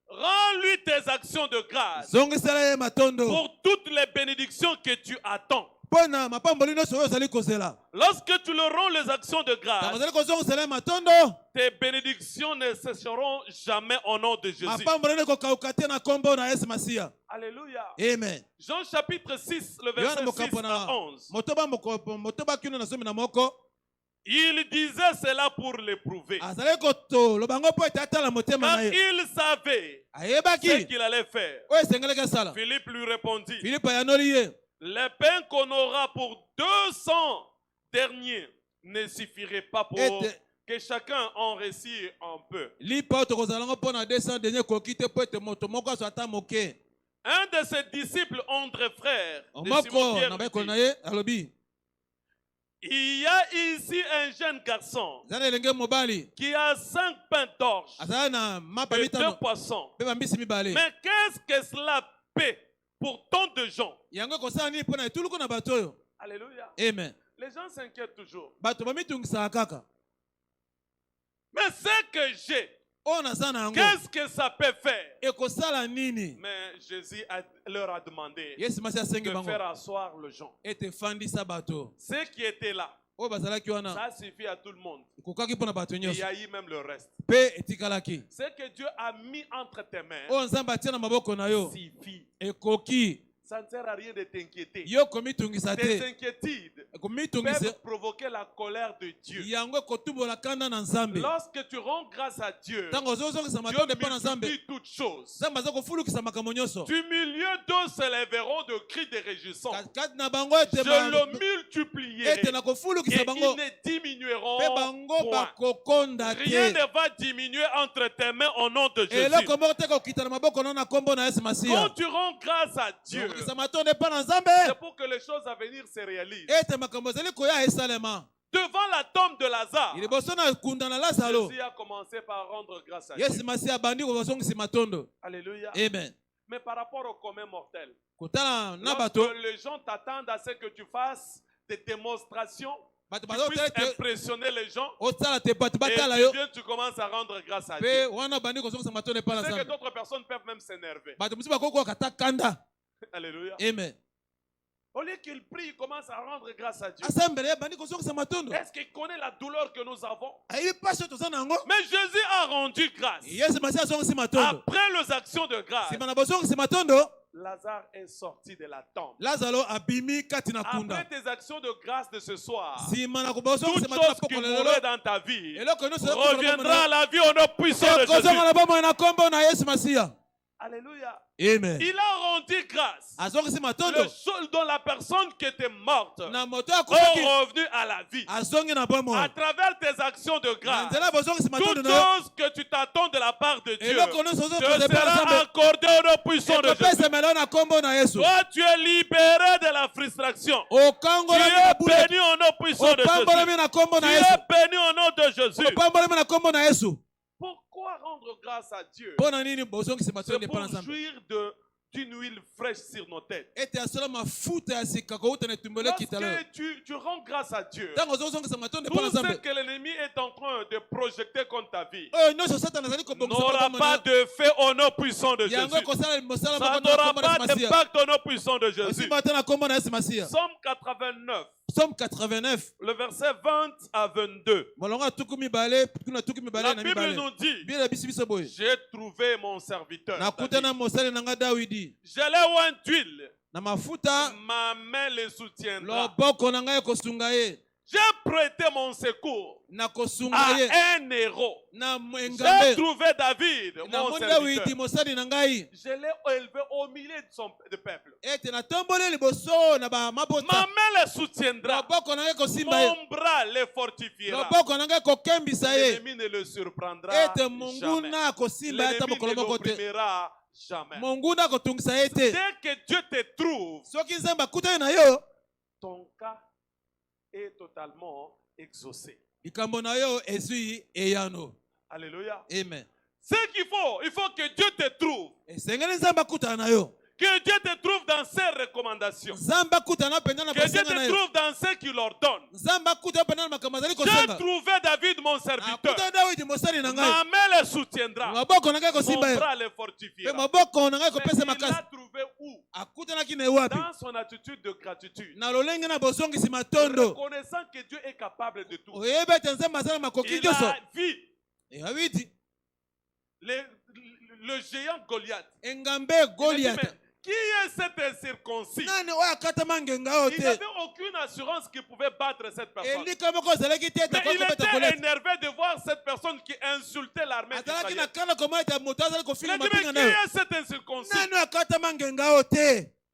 Rends-lui tes actions de grâce pour toutes les bénédictions que tu attends. Lorsque tu leur rends les actions de grâce, tes bénédictions ne cesseront jamais au nom de Jésus. Alléluia. Amen. Jean chapitre 6, le verset 6 à 11. Il disait cela pour l'éprouver. Car il savait ce qu'il allait faire. Philippe lui répondit: les pains qu'on aura pour 200 derniers ne suffiraient pas pour que chacun en réussisse un peu. Un de ses disciples, André frère, de Simon Pierre, dit: il y a ici un jeune garçon qui a 5 pains d'orge et 2 poissons. Mais qu'est-ce que cela peut pour tant de gens? Alléluia. Amen. Les gens s'inquiètent toujours. Mais ce que j'ai, qu'est-ce que ça peut faire? Mais Jésus leur a demandé de faire asseoir les gens. Ceux qui étaient là, ça suffit à tout le monde. Il y a eu même le reste. Ce que Dieu a mis entre tes mains suffit. Ça ne sert à rien de t'inquiéter. Tes inquiétudes peuvent provoquer la colère de Dieu. Lorsque tu rends grâce à Dieu, Dieu multiplie toutes choses. Du milieu d'eux s'élèveront de cris de réjouissance. Je le multiplierai et ils ne diminueront point. Rien ne va diminuer entre tes mains au nom de Jésus. Quand tu rends grâce à Dieu, c'est pour que les choses à venir se réalisent. Devant la tombe de Lazare, Jésus a commencé par rendre grâce à Dieu. Alléluia. Amen. Mais par rapport au commun mortel, lorsque les gens t'attendent à ce que tu fasses des démonstrations, tu puisses impressionner les gens, et tu commences à rendre grâce à Dieu. C'est que d'autres personnes peuvent même s'énerver. Alléluia. Amen. Au lieu qu'il prie, il commence à rendre grâce à Dieu. Est-ce qu'il connaît la douleur que nous avons? Mais Jésus a rendu grâce. Après les actions de grâce, Lazare est sorti de la tombe. Après tes actions de grâce de ce soir, toute chose qui mourrait dans ta vie reviendra à la vie au nom puissant de Jésus. Alléluia. Amen. Il a rendu grâce. Le seul dont la personne qui était morte est revenue à la vie. À travers tes actions de grâce, toute chose que tu t'attends de la part de Dieu te sera accordée au nom puissant de Jésus. Toi, tu es libéré de la frustration. Tu es béni au nom puissant de Jésus. Tu es béni au nom de Jésus. Pourquoi rendre grâce à Dieu? C'est pour jouir d'une huile fraîche sur nos têtes. Lorsque tu rends grâce à Dieu, tout ce que l'ennemi est en train de projeter contre ta vie n'aura pas de fait au nom puissant de Jésus. Ça n'aura pas d'impact au nom puissant de Jésus. Psaume 89, le verset 20 à 22. La Bible nous dit: j'ai trouvé mon serviteur. Je l'ai oint d'huile. Ma main le soutiendra. J'ai prêté mon secours à un héros. J'ai trouvé David, mon serviteur. Je l'ai élevé au milieu de peuple. Ma main le soutiendra. Mon bras le fortifiera. L'ennemi ne le surprendra jamais. L'ennemi ne l'opprimera jamais. Dès que Dieu te trouve, ton cas est totalement exaucé. Alléluia. Amen. Ce qu'il faut, il faut que Dieu te trouve. Que Dieu te trouve dans ses recommandations. Que Dieu te trouve dans ce qu'il ordonne. J'ai trouvé David mon serviteur. Ma main le soutiendra. Mon bras le fortifiera. Mais il l'a trouvé où? Dans son attitude de gratitude. Reconnaissant que Dieu est capable de tout. Il a vu le géant Goliath. Qui est cet incirconcis? Il n'avait aucune assurance qu'il pouvait battre cette personne. Mais il était énervé de voir cette personne qui insultait l'armée d'Israël. Il a dit, mais qui est cet incirconcis?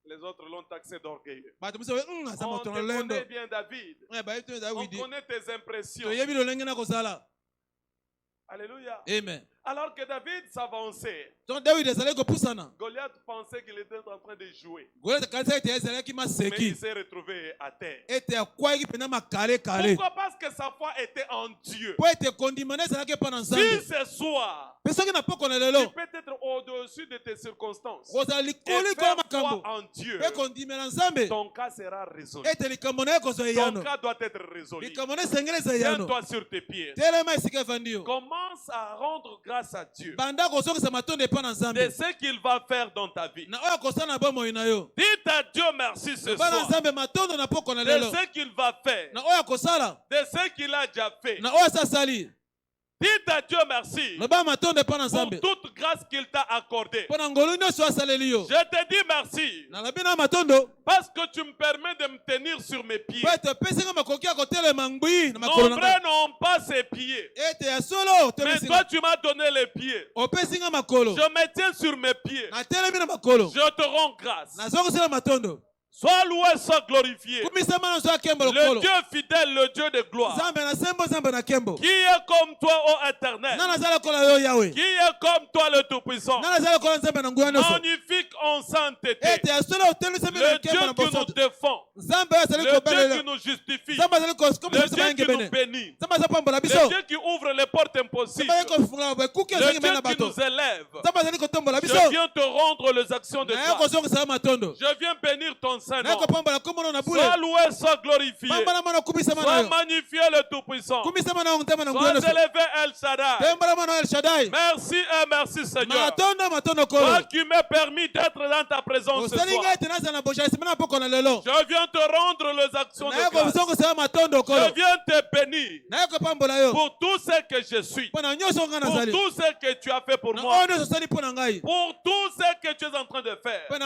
Les autres l'ont taxé d'orgueilleux. On te connaît bien, David. On connaît tes impressions. Alléluia. Amen. Alors que David s'avançait, Goliath pensait qu'il était en train de jouer. Mais il s'est retrouvé à terre. Pourquoi? Parce que sa foi était en Dieu. Si ce soir, tu peux être au-dessus de tes circonstances et faire foi en Dieu, ton cas sera résolu. Ton cas doit être résolu. Tiens-toi sur tes pieds. Commence à rendre grâce à Dieu de ce qu'il va faire dans ta vie. Dites à Dieu merci ce soir de ce qu'il va faire, de ce qu'il a déjà fait. Dites à Dieu merci pour toute grâce qu'il t'a accordée. Je te dis merci parce que tu me permets de me tenir sur mes pieds. Nombreux n'ont pas ses pieds, mais toi tu m'as donné les pieds. Je me tiens sur mes pieds. Je te rends grâce. Sois loué, sois glorifié. Le Dieu fidèle, le Dieu de gloire. Qui est comme toi, ô Éternel? Qui est comme toi, le Tout-Puissant? Magnifique en sainteté. Le Dieu qui nous défend. Le Dieu qui nous justifie. Le Dieu qui nous bénit. Le Dieu qui ouvre les portes impossibles. Le Dieu qui nous élève. Je viens te rendre les actions de grâce. Je viens bénir ton Saint-Nom. Sois loué, sois glorifié. Sois magnifié le Tout-Puissant. Sois élevé El Shaddai. Merci et merci Seigneur. Toi qui m'as permis d'être dans ta présence ce soir. Je viens te rendre les actions de grâce. Je viens te bénir pour tout ce que je suis. Pour tout ce que tu as fait pour moi. Pour tout ce que tu es en train de faire. Pour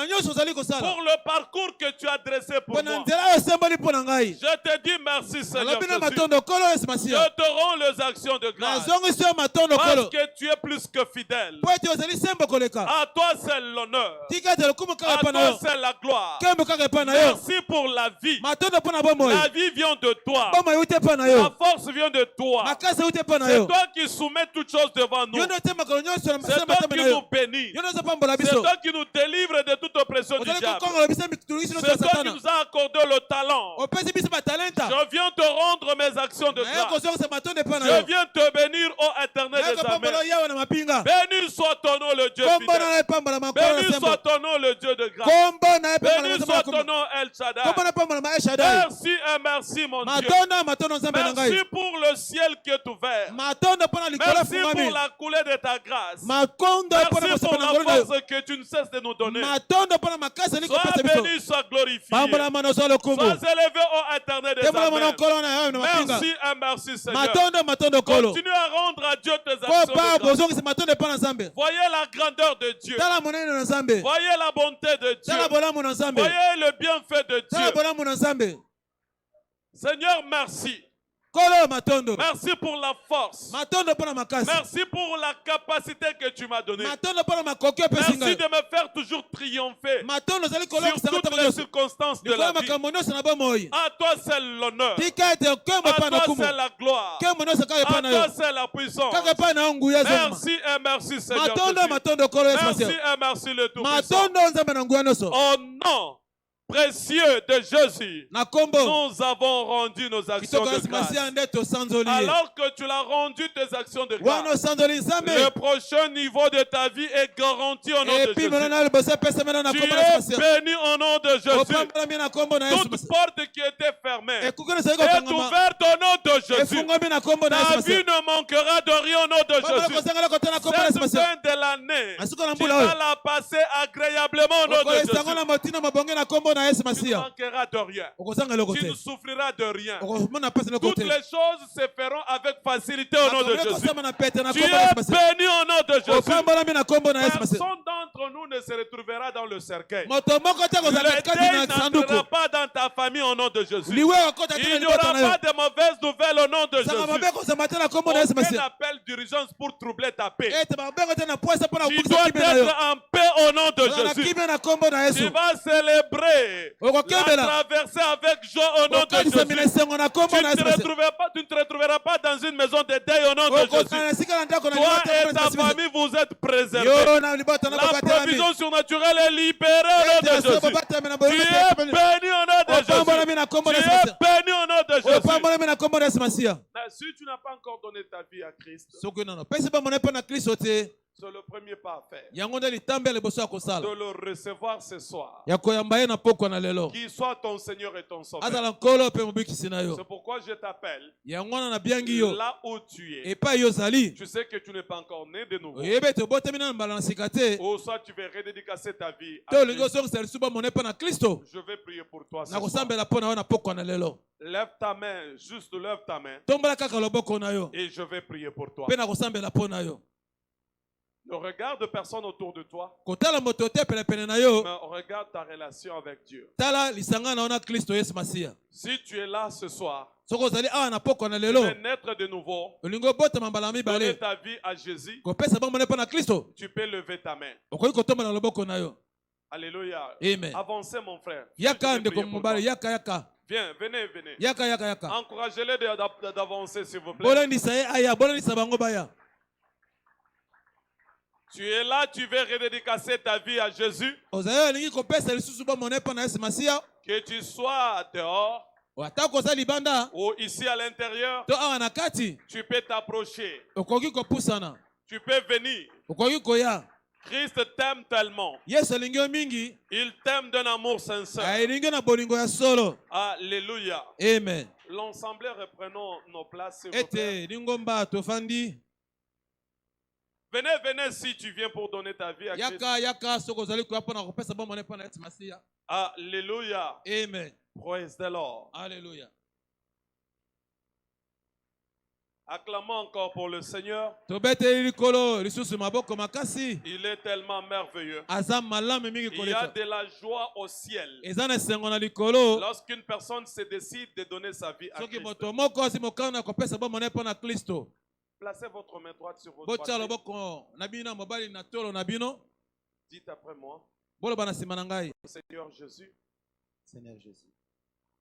le parcours que tu as dressé pour moi. Je te dis merci Seigneur Jésus. Je te rends les actions de grâce parce que tu es plus que fidèle. À toi c'est l'honneur. À toi c'est la gloire. Merci pour la vie. La vie vient de toi. La force vient de toi. C'est toi qui soumets toutes choses devant nous. C'est toi qui nous bénis. C'est toi qui nous délivre de toute oppression du diable. C'est toi qui nous as accordé le talent. Je viens te rendre mes actions de grâce. Je viens te bénir, ô Éternel des armées. Béni soit ton nom, le Dieu fidèle. Béni soit ton nom, le Dieu de grâce. Béni soit ton nom, El Shaddai. Merci et merci, mon Dieu. Merci pour le ciel qui est ouvert. Merci pour la coulée de ta grâce. Merci pour la force que tu ne cesses de nous donner. Sois béni, sois glorifié. Sois élevé, ô Éternel des armées. Merci et merci, Seigneur. Continue à rendre à Dieu tes actions de grâce. Voyez la grandeur de Dieu. Voyez la bonté de Dieu. Voyez le bienfait de Dieu. Seigneur, merci. Merci pour la force. Merci pour la capacité que tu m'as donnée. Merci de me faire toujours triompher sur toutes les circonstances de la vie. À toi c'est l'honneur. À toi c'est la gloire. À toi c'est la puissance. Merci et merci Seigneur Jésus. Merci et merci le Tout-Puissant. Au nom précieux de Jésus, nous avons rendu nos actions de grâce. Alors que tu l'as rendu tes actions de grâce, le prochain niveau de ta vie est garanti au nom de Jésus. Tu es béni au nom de Jésus. Toute porte qui était fermée est ouverte au nom de Jésus. Ta vie ne manquera de rien au nom de Jésus. Cette fin de l'année, tu vas la passer agréablement au nom de Jésus. Tu ne manqueras de rien. Tu ne souffriras de rien. Toutes les choses se feront avec facilité au nom de Jésus. Tu es béni au nom de Jésus. Personne d'entre nous ne se retrouvera dans le cercueil. Le deuil n'entrera pas dans ta famille au nom de Jésus. Il n'y aura pas de mauvaises nouvelles au nom de Jésus. Aucun appel d'urgence pour troubler ta paix. Tu dois être en paix au nom de Jésus. Tu vas célébrer la traversée avec joie au nom de Jésus. Tu ne te retrouveras pas dans une maison de deuil au nom de Jésus. Toi et ta famille, vous êtes préservés. La provision surnaturelle est libérée au nom de Jésus. Tu es béni au nom de Jésus. Tu es béni au nom de Jésus. Mais si tu n'as pas encore donné ta vie à Christ, c'est le premier pas à faire. De le recevoir ce soir. Qu'il soit ton Seigneur et ton Sauveur. C'est pourquoi je t'appelle. Là où tu es. Tu sais que tu n'es pas encore né de nouveau. Ou soit tu veux redédicacer ta vie à Christ. Je vais prier pour toi ce soir. Lève ta main, juste lève ta main. Et je vais prier pour toi. Ne regarde personne autour de toi. Mais regarde ta relation avec Dieu. Si tu es là ce soir, tu veux naître de nouveau, donner ta vie à Jésus, tu peux lever ta main. Alléluia. Avancez mon frère. Viens, venez. Encouragez-les d'avancer s'il vous plaît. Tu es là, tu veux redédicacer ta vie à Jésus. Que tu sois dehors ou ici à l'intérieur, tu peux t'approcher. Tu peux venir. Christ t'aime tellement. Il t'aime d'un amour sincère. Alléluia. Amen. L'ensemble, reprenons nos places s'il vous plaît. Venez si tu viens pour donner ta vie à Christ. Alléluia. Amen. Praise the Lord. Alléluia. Acclamons encore pour le Seigneur. Il est tellement merveilleux. Il y a de la joie au ciel lorsqu'une personne se décide de donner sa vie à Christ. Placez votre main droite sur votre poignet. Dites après moi. Seigneur Jésus,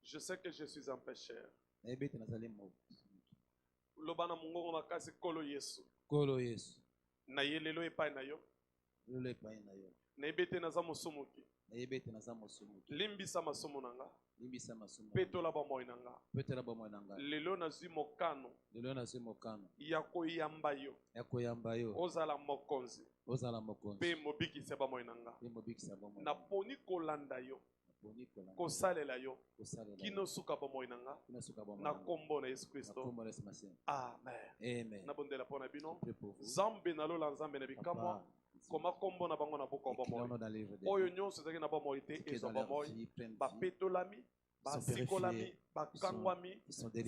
je sais que je suis un pécheur. Lobana mungongo makasi kolo Yesu. Na yelelo epai na yo. Na ebete naza mosomoki. Limbisa masomo nanga. Petola ba moyo nanga. Lelo nazwi mokano. Ya koyamba yo. Ozala mokonzi. Pe mobikisa ba moyo nanga. Na poni kolanda yo. Kosalela yo. Kino suka ba moyo nanga. Na kombo na Yesu Kristo. Amen. Na bondela pona bino. Zambe na lola nzambe na bikamwa. Koma kombo na bango na boko ba moyo. Oyo nyonso zaki na ba moyo te ezo ba moyo. Ba petolami, ba sikolami, ba kangwami.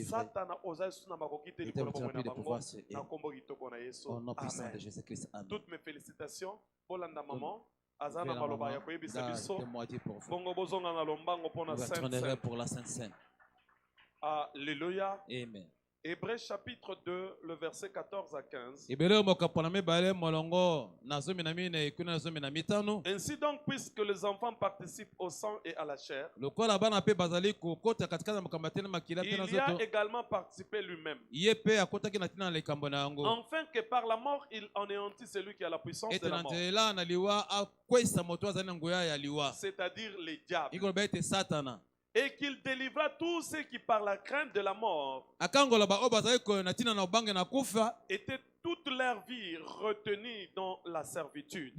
Satana ozasu na makoki te likolo ba moyo na bango. Na kombo kitoko na Yesu. Amen. Toutes mes félicitations. Bolanda maman. Azana maloba ya koyebisa biso. Bongo bozonga na lombango pona Sainte. Pour la Sainte Seine. Alléluia. Amen. Hébreux chapitre 2, le verset 14 à 15. Ainsi donc, puisque les enfants participent au sang et à la chair, il y a également participé lui-même, afin que par la mort, il anéantit celui qui a la puissance de la mort, c'est-à-dire les diables, et qu'il délivra tous ceux qui par la crainte de la mort étaient toute leur vie retenus dans la servitude.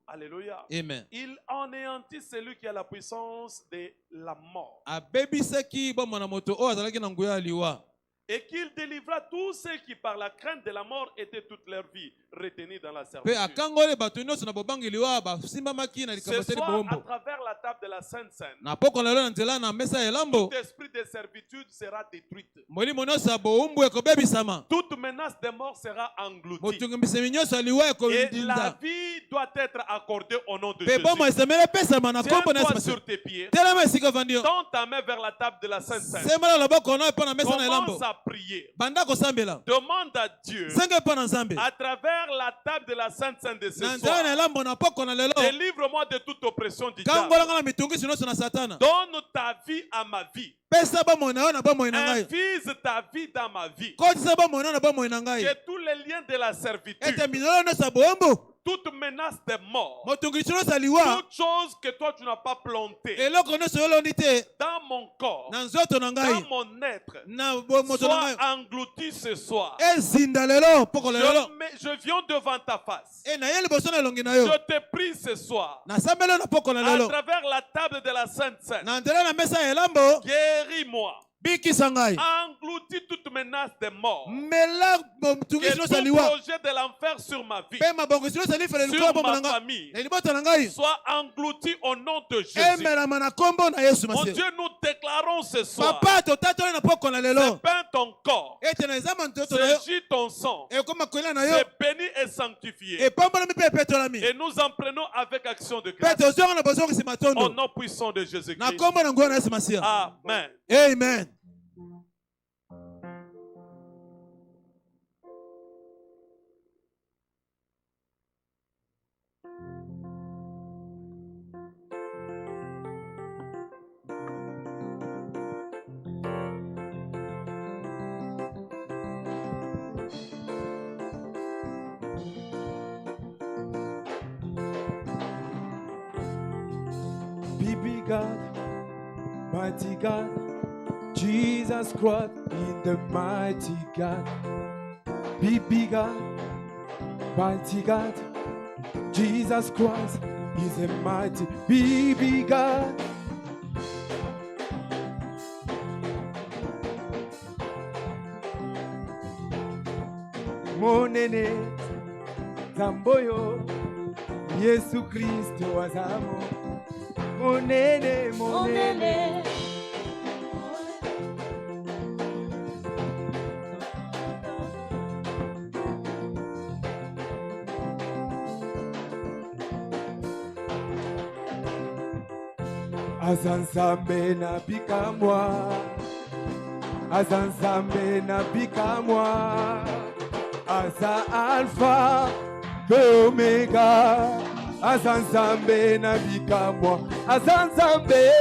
Alléluia. Amen. Il anéantit celui qui a la puissance de la mort, et qu'il délivra tous ceux qui par la crainte de la mort étaient toute leur vie retenus dans la servitude. Ce soir, à travers la table de la Sainte Seine, tout esprit de servitude sera détruit. Toute menace de mort sera engloutie. Et la vie doit être accordée au nom de Jésus. Tiens-toi sur tes pieds. Tends ta main vers la table de la Sainte Seine. Commence à prier. Demande à Dieu, à travers la table de la Sainte Seine de ce soir, délivre-moi de toute oppression du diable. Donne ta vie à ma vie. Infuse ta vie dans ma vie. Que tous les liens de la servitude, toute menace de mort, toute chose que toi tu n'as pas plantée dans mon corps, dans mon être, soit englouti ce soir. Je viens devant ta face. Je te prie ce soir, à travers la table de la Sainte Seine, guéris-moi. Engloutis toute menace de mort. Que tout projet de l'enfer sur ma vie, sur ma famille, soit englouti au nom de Jésus. Mon Dieu, nous déclarons ce soir, c'est peint ton corps, c'est gît ton sang, c'est béni et sanctifié. Et nous en prenons avec action de grâce au nom puissant de Jésus-Christ. Amen. Amen. Baby God, mighty God, Jesus Christ in the mighty God. Baby God, mighty God, Jesus Christ is a mighty baby God. Monene Zamboyo Yesu Kristo azamo. Monene, monene. Azanzambe na bikamwa, azanzambe na bikamwa, aza alpha omega, azanzambe na bikamwa, azanzambe,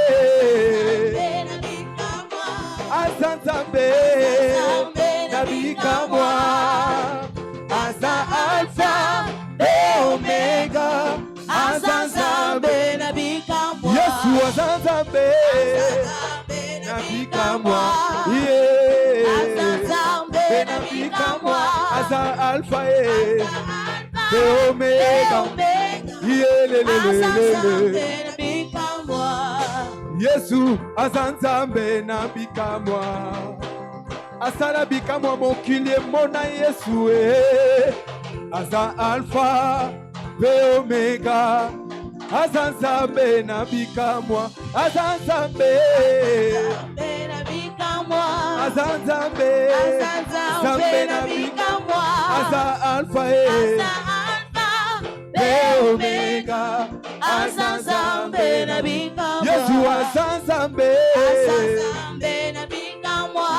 azanzambe na bikamwa, aza alpha omega, azanzambe na bikamwa. Yesu azanzambe na bikamwa, azanzambe na bikamwa, aza alpha omega, Yesu azanzambe na bikamwa, asala bikamwa mokili mona Yesu aza alpha omega, azanzambe na bikamwa, azanzambe na bikamwa, azanzambe na bikamwa, aza alpha omega, Azazambe na bikamwa. Yesu azazambe. Azazambe na bikamwa.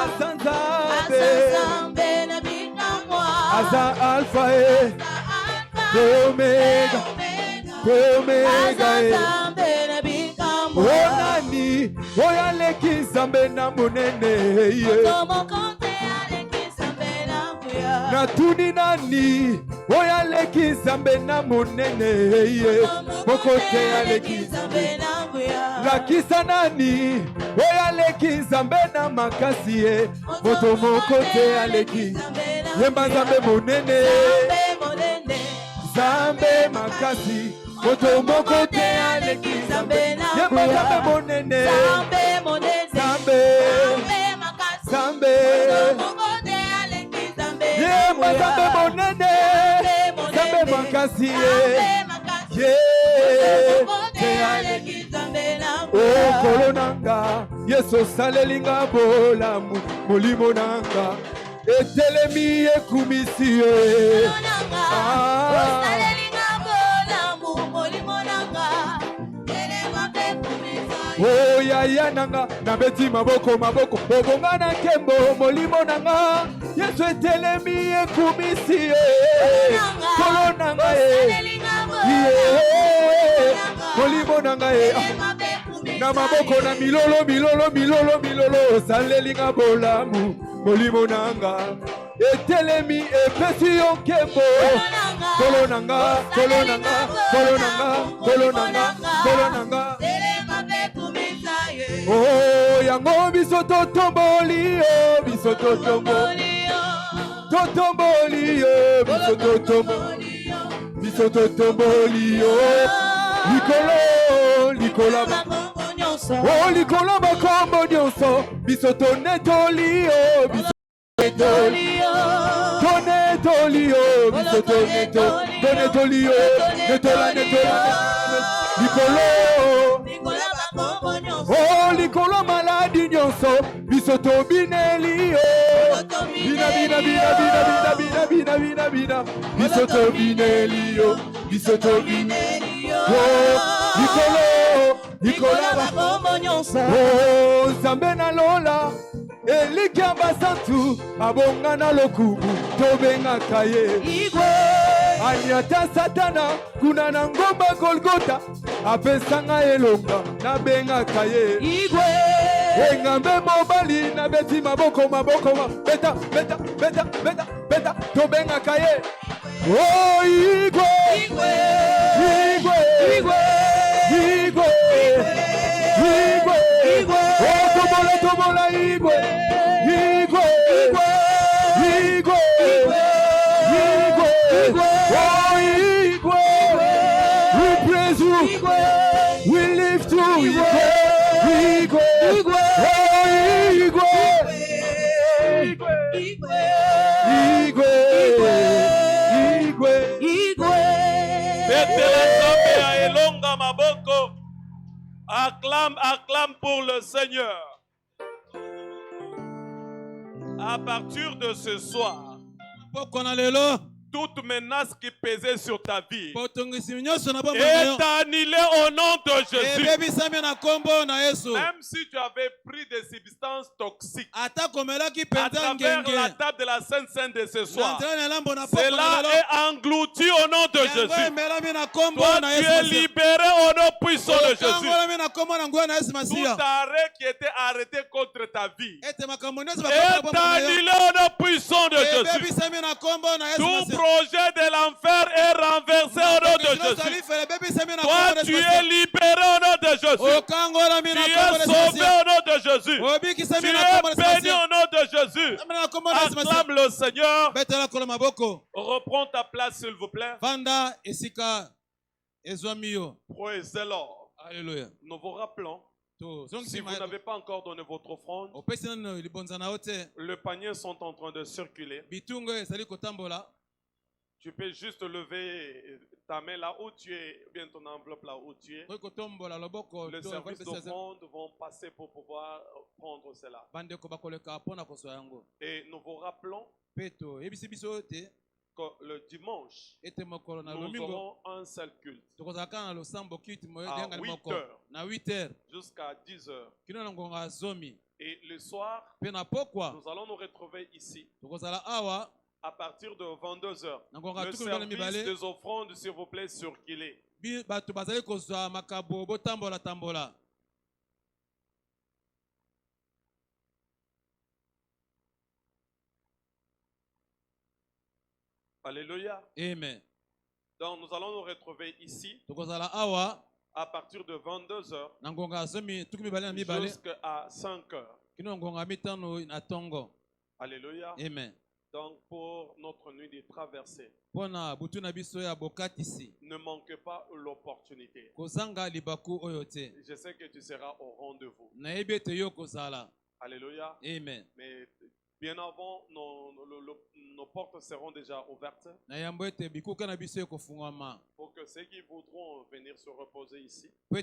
Azazambe na bikamwa. Aza alpha e omega. Omega e. Azazambe na bikamwa. Onani oyaleki zambe na monene ye. Tomokonte aleki zambe na kuya. Natuni nani oyaleki zambe na monene ye. Mokote aleki zambe na kuya. Lakisa nani oyaleki zambe na makasi ye. Moto mokote aleki yemba zambe monene. Zambe makasi moto mokote aleki zambe yemba zambe monene. Zambe monene. Zambe makasi zambe mokote aleki zambe yemba zambe monene. Zambe makasi ye oh kolonanga Yesu salelinga bolamu molimo nanga etelemi ekumisi ye oh yaya nanga nabeti maboko obonga na nkembo molimo nanga Yesu etelemi ekumisi ye kolonanga molimo nanga na maboko na milolo salelinga bolamu molimo nanga etelemi epesi yo nkembo kolonanga oh yango biso totomboli yo biso totomboli yo biso totomboli yo likolo bakombo nyonso biso tonetoli yo biso tonetoli yo biso tonetoli yo netola likolo maladi nyonso biso tobineli yo bina biso tobineli yo likolo bakombo nyonso oh Nzambe na lola elikia basantu abonga na lokumu tobengaka ye anyata satana kuna na ngomba Golgota apesanga elonga nabengaka ye engambe mobali na beti maboko beta tobengaka ye oh igwe oh tobola igwe oh igwe we praise you we lift you igwe Acclame pour le Seigneur. À partir de ce soir, toute menace qui pesait sur ta vie est annulée au nom de Jésus. Même si tu avais pris des substances toxiques à travers la table de la Sainte Seine de ce soir, cela est englouti au nom de Jésus. Toi, tu es libéré au nom puissant de Jésus. Tout arrêt qui était arrêté contre ta vie est annulé au nom puissant de Jésus. Tout projet de l'enfer est renversé au nom de Jésus. Toi, tu es libéré au nom de Jésus. Tu es sauvé au nom de Jésus. Tu es béni au nom de Jésus. Acclame le Seigneur. Reprends ta place, s'il vous plaît. Praise the Lord. Alléluia. Nous vous rappelons, si vous n'avez pas encore donné votre offrande, les paniers sont en train de circuler. Tu peux juste lever ta main là où tu es, ou bien ton enveloppe là où tu es. Les services d'offrande vont passer pour pouvoir prendre cela. Et nous vous rappelons, le dimanche, nous aurons un seul culte. À 8 heures jusqu'à 10 heures. Et le soir, nous allons nous retrouver ici à partir de 22 heures. Le service des offrandes, s'il vous plaît, circulez. Alléluia. Amen. Donc nous allons nous retrouver ici à partir de 22 heures jusqu'à 5 heures. Alléluia. Amen. Donc pour notre nuit de traversée, ne manquez pas l'opportunité. Je sais que tu seras au rendez-vous. Alléluia. Amen. Mais bien avant, nos portes seront déjà ouvertes pour que ceux qui voudront venir se reposer ici, en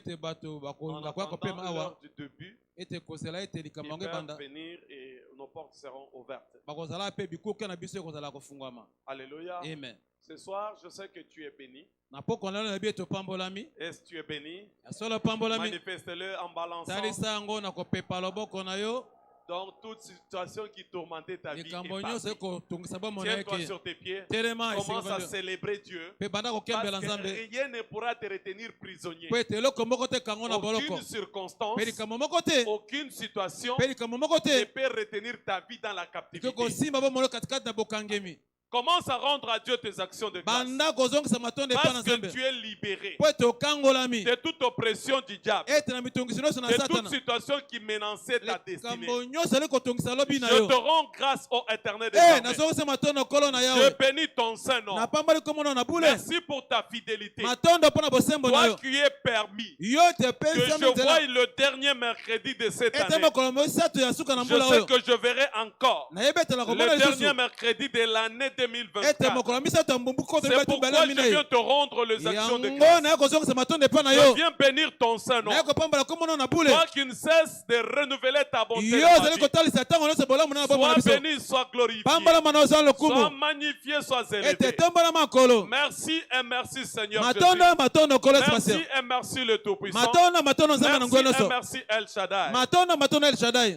attendant l'heure du début, ils peuvent venir et nos portes seront ouvertes. Alléluia. Amen. Ce soir, je sais que tu es béni. Est-ce que tu es béni? Manifeste-le en balançant. Donc, toute situation qui tourmentait ta vie est partie. Tiens-toi sur tes pieds. Commence à célébrer Dieu. Parce que rien ne pourra te retenir prisonnier. Aucune circonstance, aucune situation ne peut retenir ta vie dans la captivité. Commence à rendre à Dieu tes actions de grâce. Parce que tu es libéré de toute oppression du diable, de toute situation qui menaçait ta destinée. Je te rends grâce au Éternel des armées. Je bénis ton Saint-Nom. Merci pour ta fidélité. Toi qui es permis que je voie le dernier mercredi de cette année. Je sais que je verrai encore le dernier mercredi de l'année 2024. C'est pourquoi je viens te rendre les actions de grâce. Je viens bénir ton Saint-Nom. Toi qui ne cesses de renouveler ta bonté dans ma vie. Sois béni, sois glorifié. Sois magnifié, sois élevé. Merci et merci Seigneur Jésus. Merci et merci le Tout-Puissant. Merci et merci El Shaddai.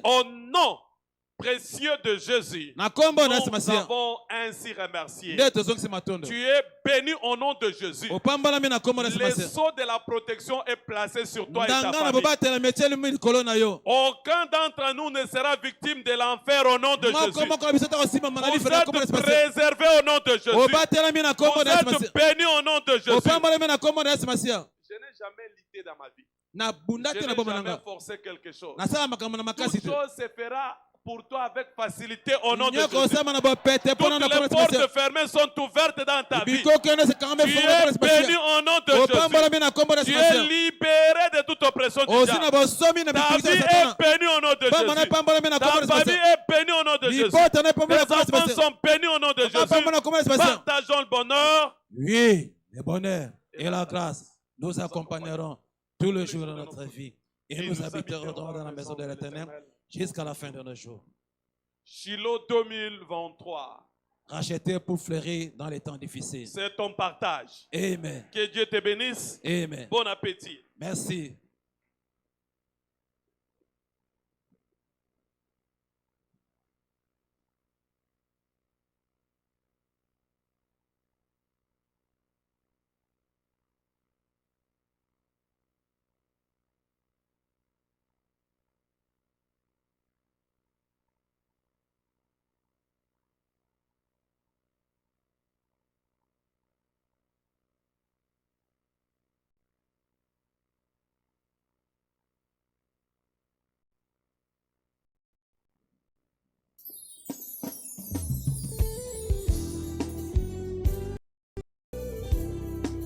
Au nom précieux de Jésus, nous avons ainsi remercié. Tu es béni au nom de Jésus. Le sceau de la protection est placé sur toi et ta famille. Aucun d'entre nous ne sera victime de l'enfer au nom de Jésus. Vous êtes préservés au nom de Jésus. Vous êtes bénis au nom de Jésus. Je n'ai jamais lutté dans ma vie. Je n'ai jamais forcé quelque chose. Toute chose se fera pour toi avec facilité au nom de Jésus. Toutes les portes fermées sont ouvertes dans ta vie. Tu es béni au nom de Jésus. Tu es libéré de toute oppression du diable. Ta vie est bénie au nom de Jésus. Ta famille est bénie au nom de Jésus. Tes enfants sont bénis au nom de Jésus. Partageons le bonheur. Oui, le bonheur et la grâce nous accompagneront tous les jours de notre vie. Et nous habiterons dans la maison de l'Éternel jusqu'à la fin de nos jours. Shiloh 2023. Racheté pour fleurir dans les temps difficiles. C'est ton partage. Amen. Que Dieu te bénisse. Amen. Bon appétit. Merci.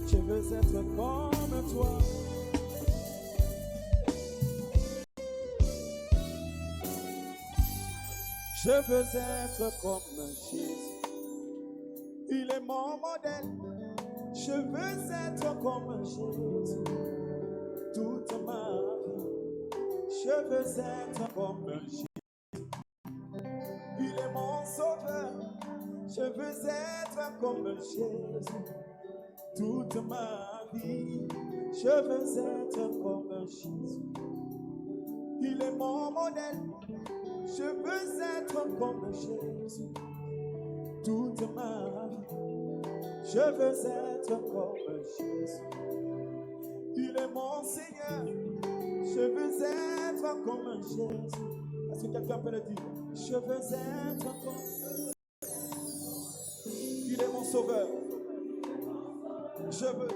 Je veux être comme toi. Je veux être comme Jésus. Il est mon modèle. Je veux être comme Jésus. Toute ma vie. Je veux être comme Jésus. Il est mon sauveur. Je veux être comme Jésus toute ma vie. Je veux être comme Jésus. Il est mon modèle. Je veux être comme Jésus toute ma vie. Je veux être comme Jésus. Il est mon Seigneur. Je veux être comme Jésus. Est-ce que quelqu'un peut le dire? Je veux être comme Jésus. Il est mon sauveur. Je veux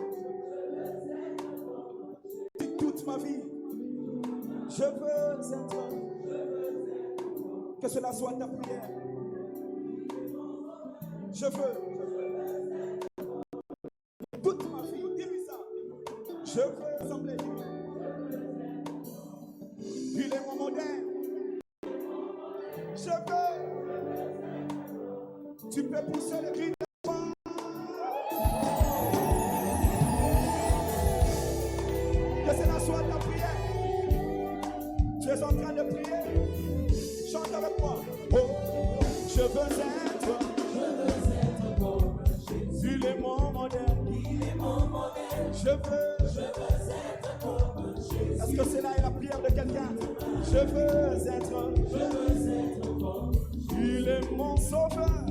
toute ma vie. Je veux être. Que cela soit ta prière. Je veux toute ma vie. Dis-lui ça. Je veux ressembler. Il est mon modèle. Je veux. Tu peux pousser le cri. Que cela soit ta prière. Tu es en train de prier. Chante avec moi. Oh, je veux être comme Jésus. Il est mon modèle. Je veux être comme Jésus. Est-ce que cela est la prière de quelqu'un? Je veux être comme Jésus. Il est mon sauveur.